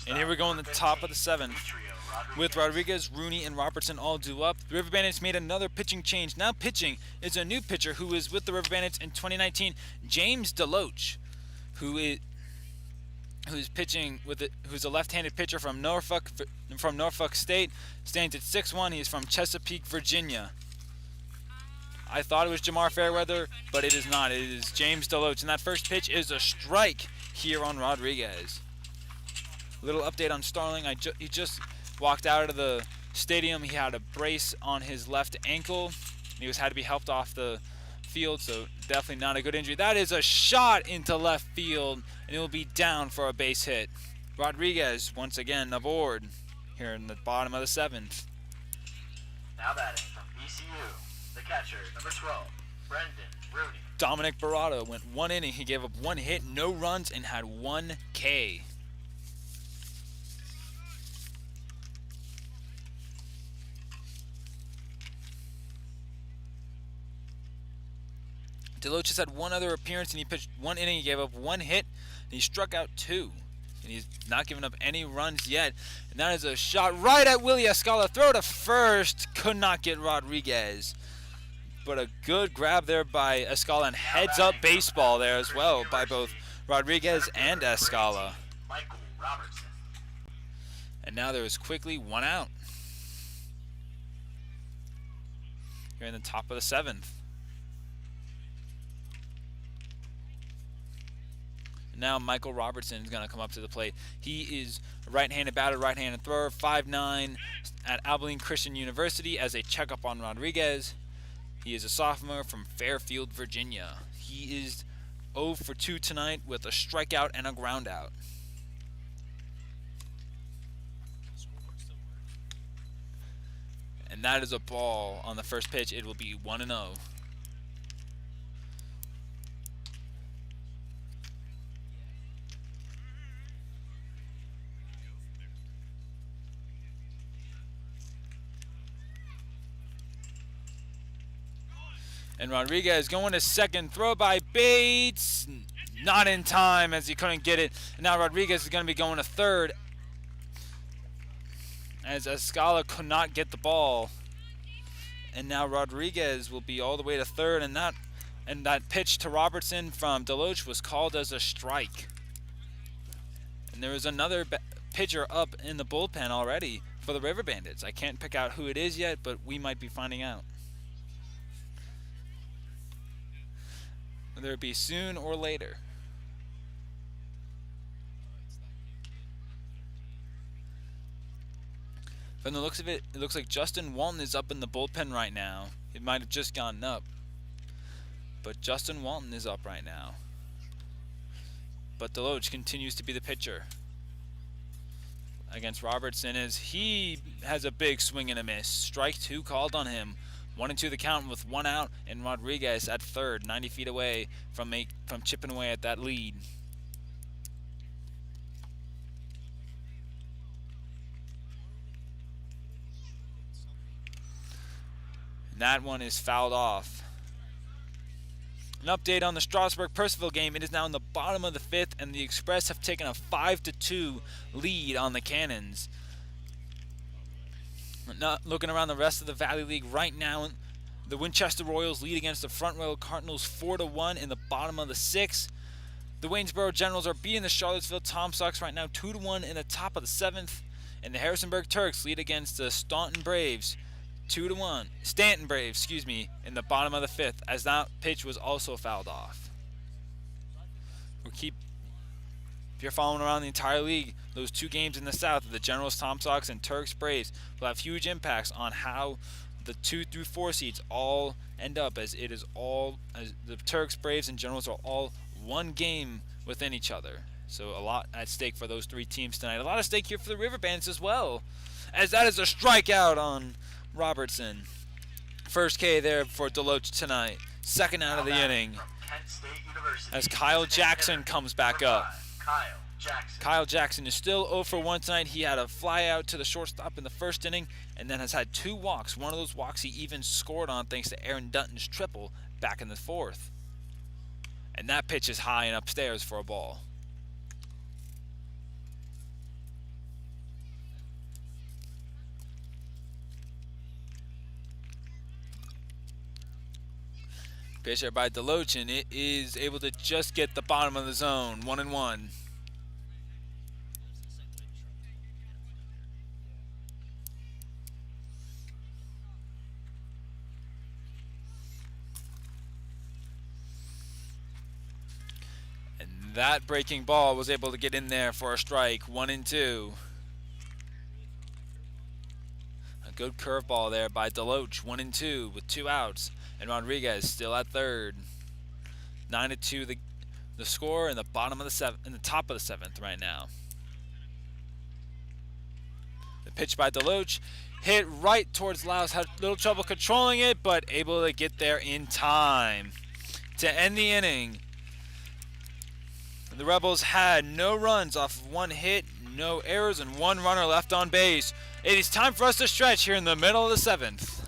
And here we go in the top of the 7th. With Rodriguez, Rooney, and Robertson all due up, the River Bandits made another pitching change. Now pitching is a new pitcher who was with the River Bandits in 2019, James DeLoach, who's pitching with it, who's a left-handed pitcher from Norfolk State, stands at 6'1". He is from Chesapeake, Virginia. I thought it was Jamar Fairweather, but it is not. It is James DeLoach, and that first pitch is a strike here on Rodriguez. Little update on Starling. He just walked out of the stadium. He had a brace on his left ankle. He had to be helped off the field, so definitely not a good injury. That is a shot into left field, and it will be down for a base hit. Rodriguez once again aboard here in the bottom of the 7th. Now batting from BCU, the catcher, number 12, Brendan Rooney. Dominic Barado went 1 inning. He gave up 1 hit, no runs, and had 1 K. DeLoach has had 1 other appearance, and he pitched 1 inning. He gave up 1 hit, and he struck out 2. And he's not given up any runs yet. And that is a shot right at Willie Escala. Throw to first. Could not get Rodriguez. But a good grab there by Escala, and heads-up baseball there as well by both Rodriguez and Escala. Michael Robertson. And now there is quickly 1 out. Here in the top of the 7th. Now Michael Robertson is going to come up to the plate. He is a right-handed batter, right-handed thrower, 5'9", at Abilene Christian University as a checkup on Rodriguez. He is a sophomore from Fairfield, Virginia. He is 0 for 2 tonight with a strikeout and a groundout. And that is a ball on the first pitch. It will be 1-0. And Rodriguez going to second, throw by Bates, not in time as he couldn't get it. And now Rodriguez is going to be going to third as Escala could not get the ball. And now Rodriguez will be all the way to third, and that pitch to Robertson from DeLoach was called as a strike. And there is another pitcher up in the bullpen already for the River Bandits. I can't pick out who it is yet, but we might be finding out. Whether it be soon or later. From the looks of it, it looks like Justin Walton is up in the bullpen right now. It might have just gotten up, but Justin Walton is up right now. But DeLoach continues to be the pitcher against Robertson as he has a big swing and a miss. Strike 2 called on him. 1-2 the count with 1 out, and Rodriguez at third, 90 feet away from chipping away at that lead. And that one is fouled off. An update on the Strasburg-Percival game. It is now in the bottom of the 5th, and the Express have taken a 5-2 lead on the Cannons. Not looking around the rest of the Valley League right now, the Winchester Royals lead against the Front Royal Cardinals 4-1 in the bottom of the 6th. The Waynesboro Generals are beating the Charlottesville Tom Sox right now 2-1 in the top of the 7th, and the Harrisonburg Turks lead against the Stanton Braves 2-1. Stanton Braves, excuse me, in the bottom of the 5th, as that pitch was also fouled off. If you're following around the entire league, those 2 games in the South, the Generals, Tom Sox, and Turks Braves, will have huge impacts on how the 2 through 4 seeds all end up, as it is all, as the Turks, Braves, and Generals are all 1 game within each other. So a lot at stake for those 3 teams tonight. A lot at stake here for the River Bandits as well, as that is a strikeout on Robertson. First K there for DeLoach tonight. Second out of the inning as Kyle Jackson comes back up. Kyle Jackson is still 0 for 1 tonight. He had a fly out to the shortstop in the first inning and then has had 2 walks. One of those walks he even scored on thanks to Aaron Dutton's triple back in the 4th. And that pitch is high and upstairs for a ball. Pitch there by Deloach, and it is able to just get the bottom of the zone. 1-1. And that breaking ball was able to get in there for a strike. 1-2. A good curveball there by Deloach. 1-2 with 2 outs. And Rodriguez still at third. 9-2 the score in the bottom of the seventh, in the top of the seventh right now. The pitch by Deloach hit right towards Laos. Had a little trouble controlling it, but able to get there in time to end the inning. The Rebels had no runs off of 1 hit, no errors, and 1 runner left on base. It is time for us to stretch here in the middle of the seventh.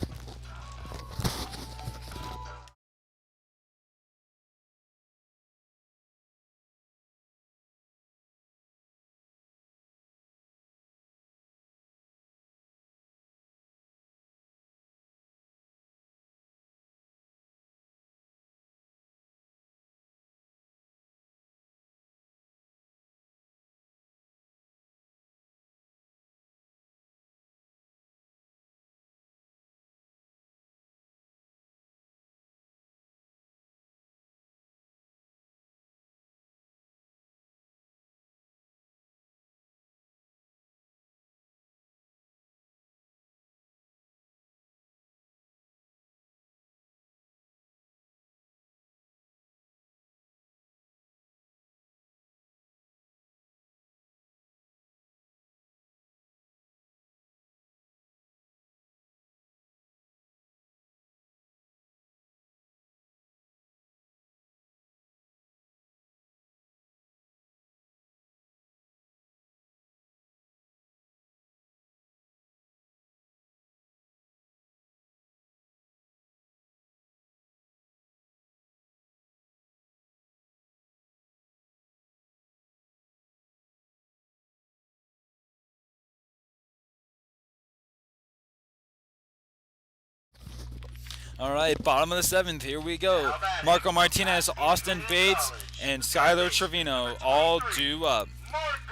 All right, bottom of the seventh, here we go. Marco Martinez, Austin Bates, and Skylar Trevino all due up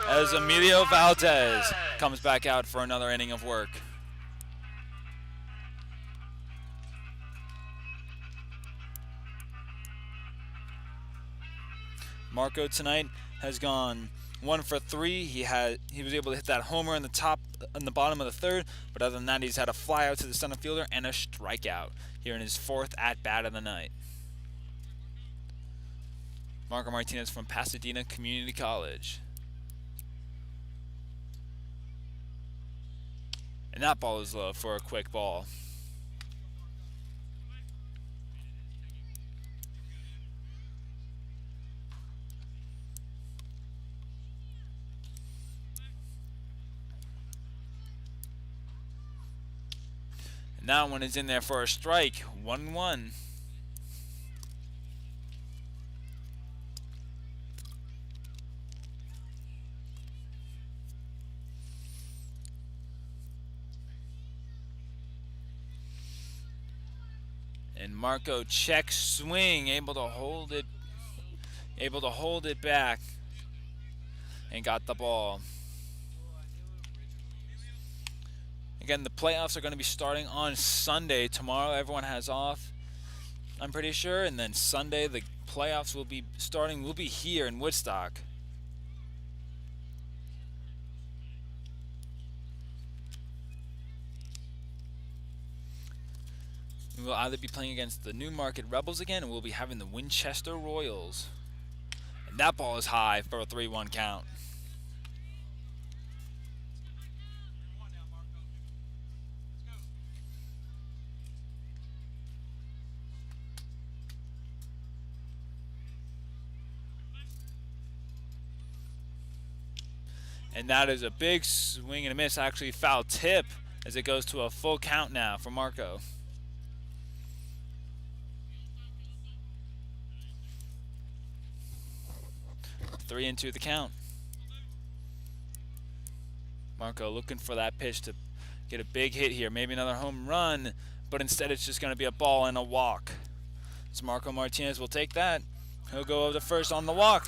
as Emilio Valdez comes back out for another inning of work. Marco tonight has gone 1 for 3. He was able to hit that homer in the bottom of the third, but other than that, he's had a fly out to the center fielder and a strikeout here in his 4th at bat of the night. Marco Martinez from Pasadena Community College. And that ball is low for a quick ball. And that one is in there for a strike. 1-1. And Marco checks swing, able to hold it back, and got the ball. Again, the playoffs are going to be starting on Sunday. Tomorrow, everyone has off, I'm pretty sure, and then Sunday the playoffs will be starting. We'll be here in Woodstock. We will either be playing against the Newmarket Rebels again, or we'll be having the Winchester Royals. And that ball is high for a 3-1 count. And that is a big swing and a miss, actually foul tip, as it goes to a full count now for Marco. Three into the count. Marco looking for that pitch to get a big hit here, maybe another home run, but instead it's just going to be a ball and a walk. So Marco Martinez will take that. He'll go over to first on the walk.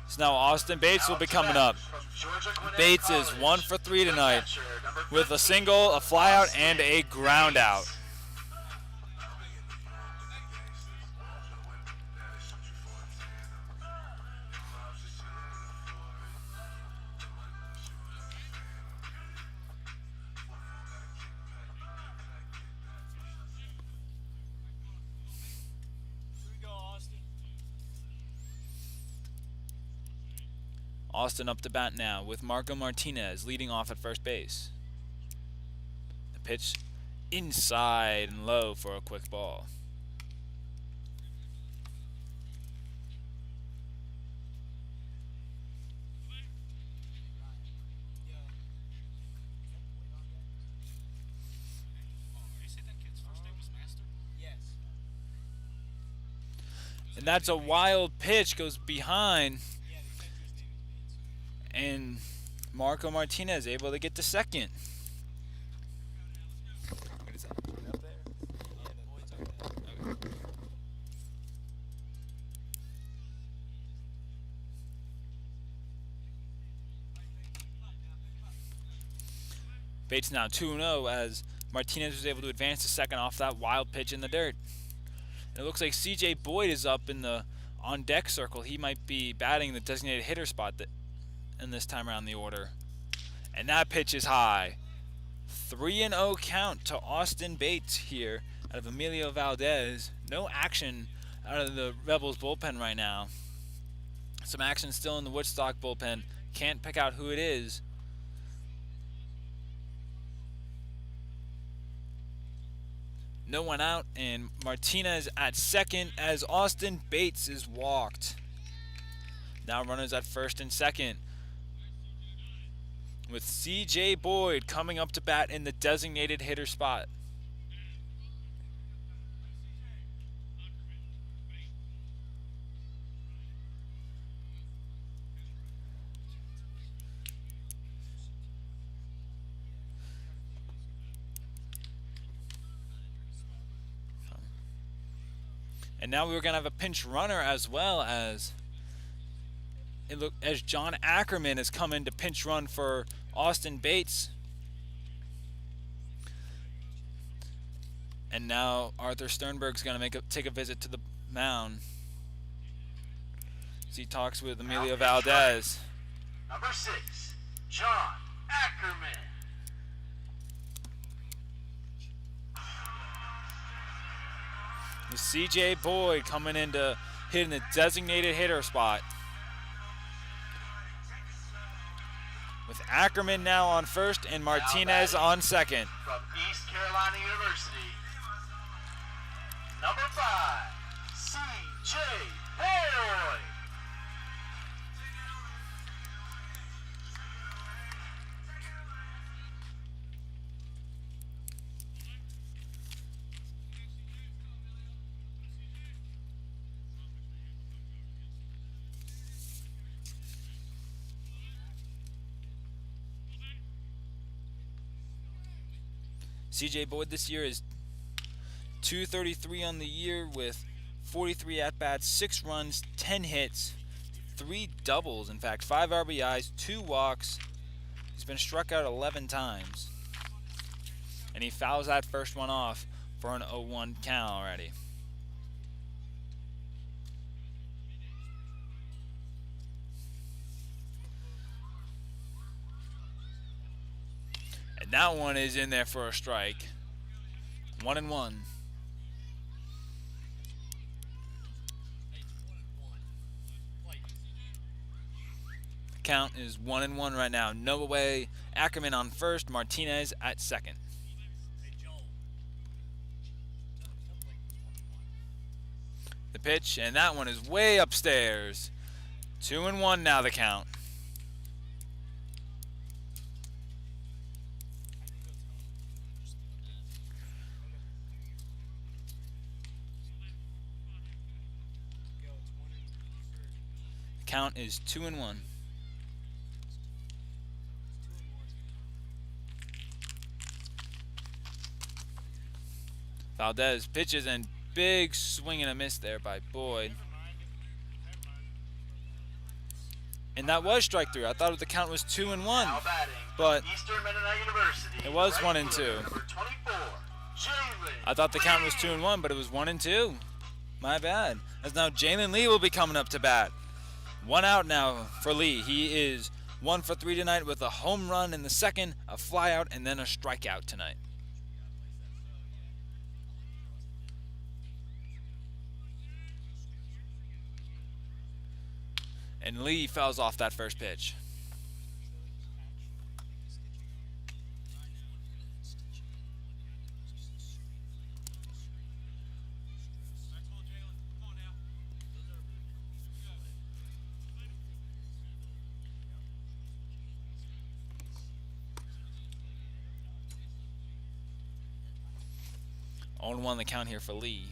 So now Austin Bates will be coming up. Bates is 1 for 3 tonight with a single, a flyout, and a ground out. Austin up to bat now with Marco Martinez leading off at first base. The pitch inside and low for a quick ball. And that's a wild pitch, goes behind. And Marco Martinez able to get to second. Bates now 2-0 as Martinez was able to advance to second off that wild pitch in the dirt. It looks like C.J. Boyd is up in the on-deck circle. He might be batting the designated hitter spot in this time around the order. And that pitch is high. 3-0 count to Austin Bates here out of Emilio Valdez. No action out of the Rebels bullpen right now. Some action still in the Woodstock bullpen. Can't pick out who it is. No one out, and Martinez at second as Austin Bates is walked. Now runners at first and second, with C.J. Boyd coming up to bat in the designated hitter spot. And now we're going to have a pinch runner as well as John Ackerman has come in to pinch run for Austin Bates. And now Arthur Sternberg's going to take a visit to the mound as he talks with Emilio Valdez. Number 6, John Ackerman. With C.J. Boyd coming in to hit in the designated hitter spot. With Ackerman now on first and Martinez on second. From East Carolina University, number 5, C.J. Boyd. C.J. Boyd this year is .233 on the year with 43 at-bats, 6 runs, 10 hits, 3 doubles, in fact, 5 RBIs, 2 walks. He's been struck out 11 times. And he fouls that first one off for an 0-1 count already. And that one is in there for a strike. 1-1. Count is 1-1 right now. No away. Ackerman on first. Martinez at second. The pitch, and that one is way upstairs. 2-1 now the count. Count is 2-1. Valdez pitches and big swing and a miss there by Boyd. And that was strike 3. I thought the count was 2-1, Now batting, but Eastern Mennonite University, it was right 1 and fielder, 2. Number 24, Jalen I thought the count was Lee. 2-1, but it was 1 and 2. My bad. As now Jalen Lee will be coming up to bat. 1 out now for Lee. He is 1 for 3 tonight with a home run in the second, a flyout, and then a strikeout tonight. And Lee fouls off that first pitch. On 1 the count here for Lee.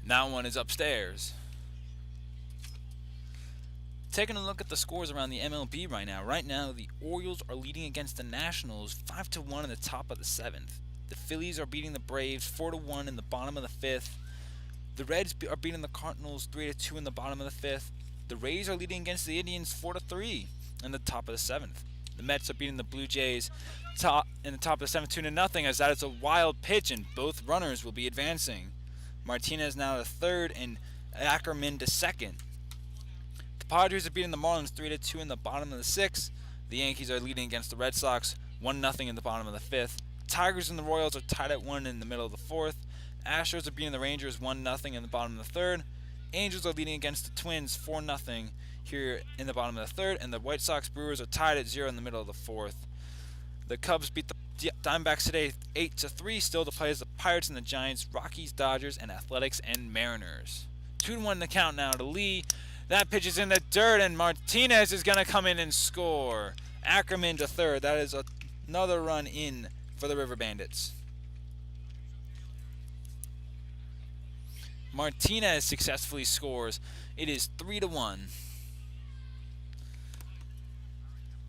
That one is upstairs. Taking a look at the scores around the MLB right now. Right now, the Orioles are leading against the Nationals 5-1 in the top of the 7th. The Phillies are beating the Braves 4-1 in the bottom of the 5th. The Reds are beating the Cardinals 3-2 in the bottom of the 5th. The Rays are leading against the Indians 4-3 in the top of the 7th. The Mets are beating the Blue Jays in the top of the 7th 2-0, as that is a wild pitch and both runners will be advancing. Martinez now to third and Ackerman to second. The Padres are beating the Marlins 3-2 in the bottom of the 6th. The Yankees are leading against the Red Sox 1-0 in the bottom of the 5th. Tigers and the Royals are tied at 1 in the middle of the 4th. Astros are beating the Rangers 1-0 in the bottom of the 3rd. Angels are leading against the Twins 4-0 here in the bottom of the 3rd. And the White Sox Brewers are tied at 0 in the middle of the 4th. The Cubs beat the Diamondbacks today 8-3. Still to play is the Pirates and the Giants, Rockies, Dodgers, and Athletics and Mariners. 2-1 the count now to Lee. That pitch is in the dirt, and Martinez is going to come in and score. Ackerman to third. That is another run in for the River Bandits. Martinez successfully scores. It is 3-1.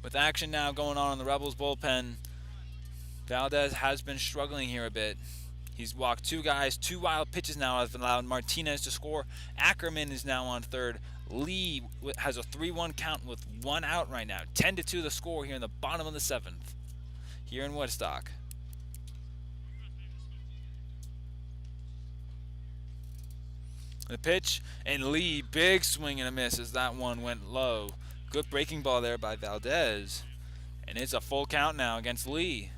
With action now going on in the Rebels bullpen, Valdez has been struggling here a bit. He's walked 2 guys. 2 wild pitches now have allowed Martinez to score. Ackerman is now on third. Lee has a 3-1 count with 1 out right now. 10-2 the score here in the bottom of the 7th here in Woodstock. The pitch, and Lee, big swing and a miss as that one went low. Good breaking ball there by Valdez. And it's a full count now against Lee.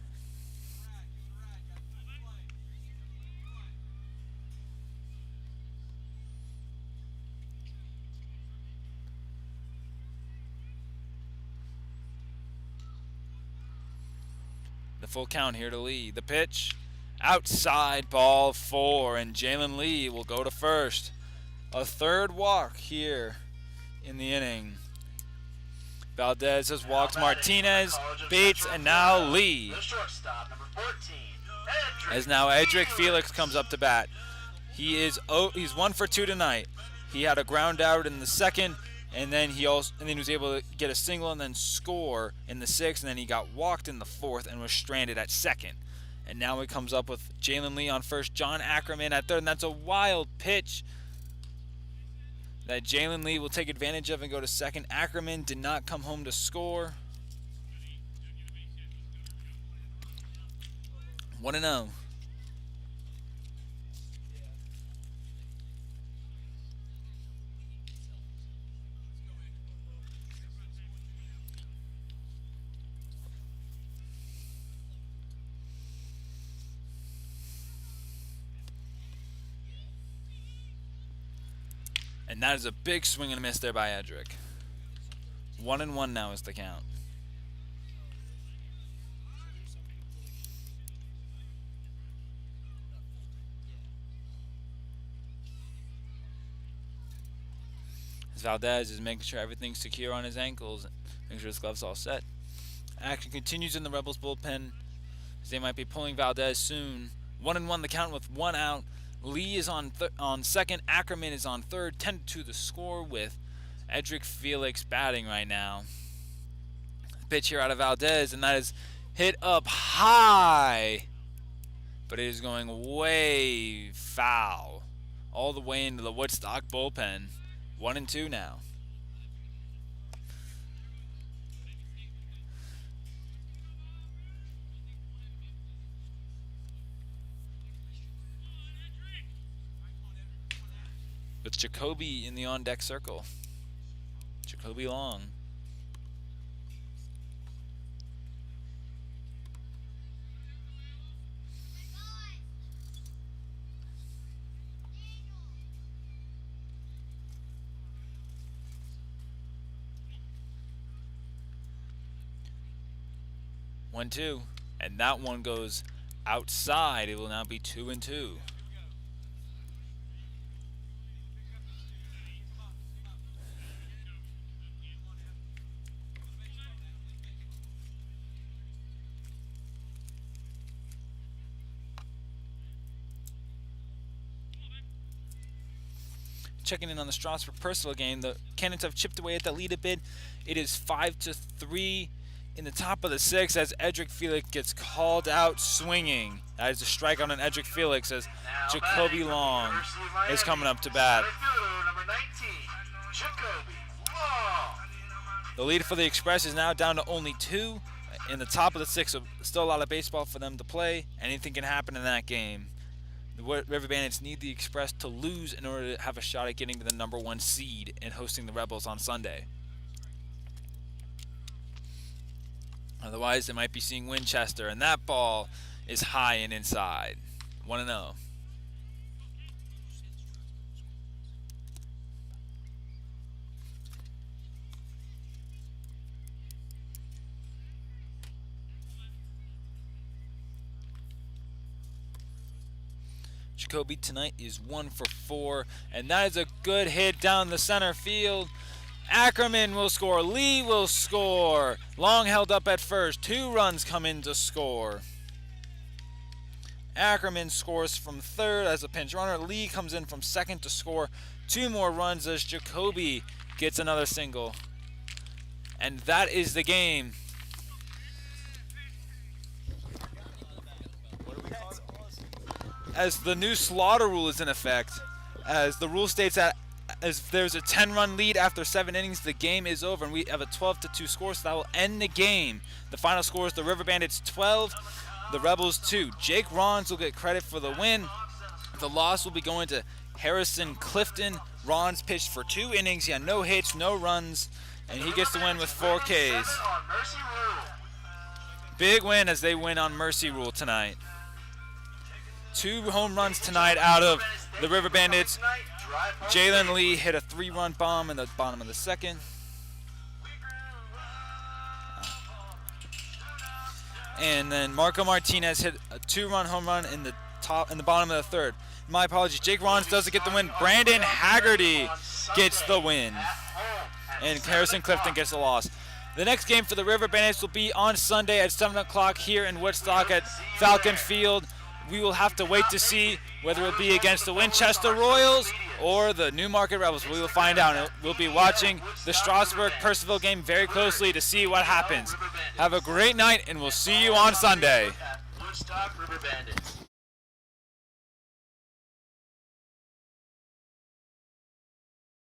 The full count here to Lee. The pitch, outside, ball 4, and Jalen Lee will go to first. A 3rd walk here in the inning. Valdez has walked Martinez, Bates, and now Lee. The shortstop, number 14, As now Edric Felix comes up to bat. He's 1 for 2 tonight. He had a ground out in the second, and then he was able to get a single and then score in the 6th, and then he got walked in the 4th and was stranded at second. And now he comes up with Jalen Lee on first, John Ackerman at third, and that's a wild pitch that Jalen Lee will take advantage of and go to second. Ackerman did not come home to score. 1-0. And that is a big swing and a miss there by Edric. 1-1 now is the count. As Valdez is making sure everything's secure on his ankles, making sure his gloves all set. Action continues in the Rebels bullpen as they might be pulling Valdez soon. 1-1 the count with 1 out. Lee is on second. Ackerman is on third. 10-2 the score with Edric Felix batting right now. Pitch here out of Valdez, and that is hit up high. but it is going way foul, all the way into the Woodstock bullpen. 1-2 now. With Jacoby in the on-deck circle. Jacoby Long. One, two, and that one goes outside. It will now be 2-2. Checking in on the Strasburg personal game, the Cannons have chipped away at the lead a bit. It is 5-3 in the top of the sixth as Edric Felix gets called out swinging. That is a strike on an Edric Felix as Jacoby Long is coming up to bat. Number 19, Jacoby Long. The lead for the Express is now down to only 2 in the top of the sixth, so still a lot of baseball for them to play. Anything can happen in that game. The River Bandits need the Express to lose in order to have a shot at getting to the #1 seed and hosting the Rebels on Sunday. Otherwise, they might be seeing Winchester, and that ball is high and inside. 1-0. Jacoby tonight is 1 for 4, and that is a good hit down the center field. Ackerman will score. Lee will score. Long held up at first. 2 runs come in to score. Ackerman scores from third as a pinch runner. Lee comes in from second to score 2 more runs as Jacoby gets another single. And that is the game. As the new slaughter rule is in effect, as the rule states that as if there's a 10-run lead after 7 innings, the game is over, and we have a 12-2 score, so that will end the game. The final score is the River Bandits 12, the Rebels 2. Jake Rons will get credit for the win. The loss will be going to Harrison Clifton. Rons pitched for 2 innings. He had no hits, no runs, and he gets the win with 4 Ks. Big win as they win on Mercy Rule tonight. 2 home runs tonight out of the River Bandits. Jalen Lee hit a 3-run bomb in the bottom of the second. And then Marco Martinez hit a 2-run home run in the bottom of the third. My apologies. Jake Rons doesn't get the win. Brandon Haggerty gets the win. And Harrison Clifton gets the loss. The next game for the River Bandits will be on Sunday at 7 o'clock here in Woodstock at Falcon Field. We will have to wait to see whether it will be against the Winchester Royals or the Newmarket Rebels. We will find out. We'll be watching the Strasburg-Purcellville game very closely to see what happens. Have a great night, and we'll see you on Sunday. Woodstock River Bandits.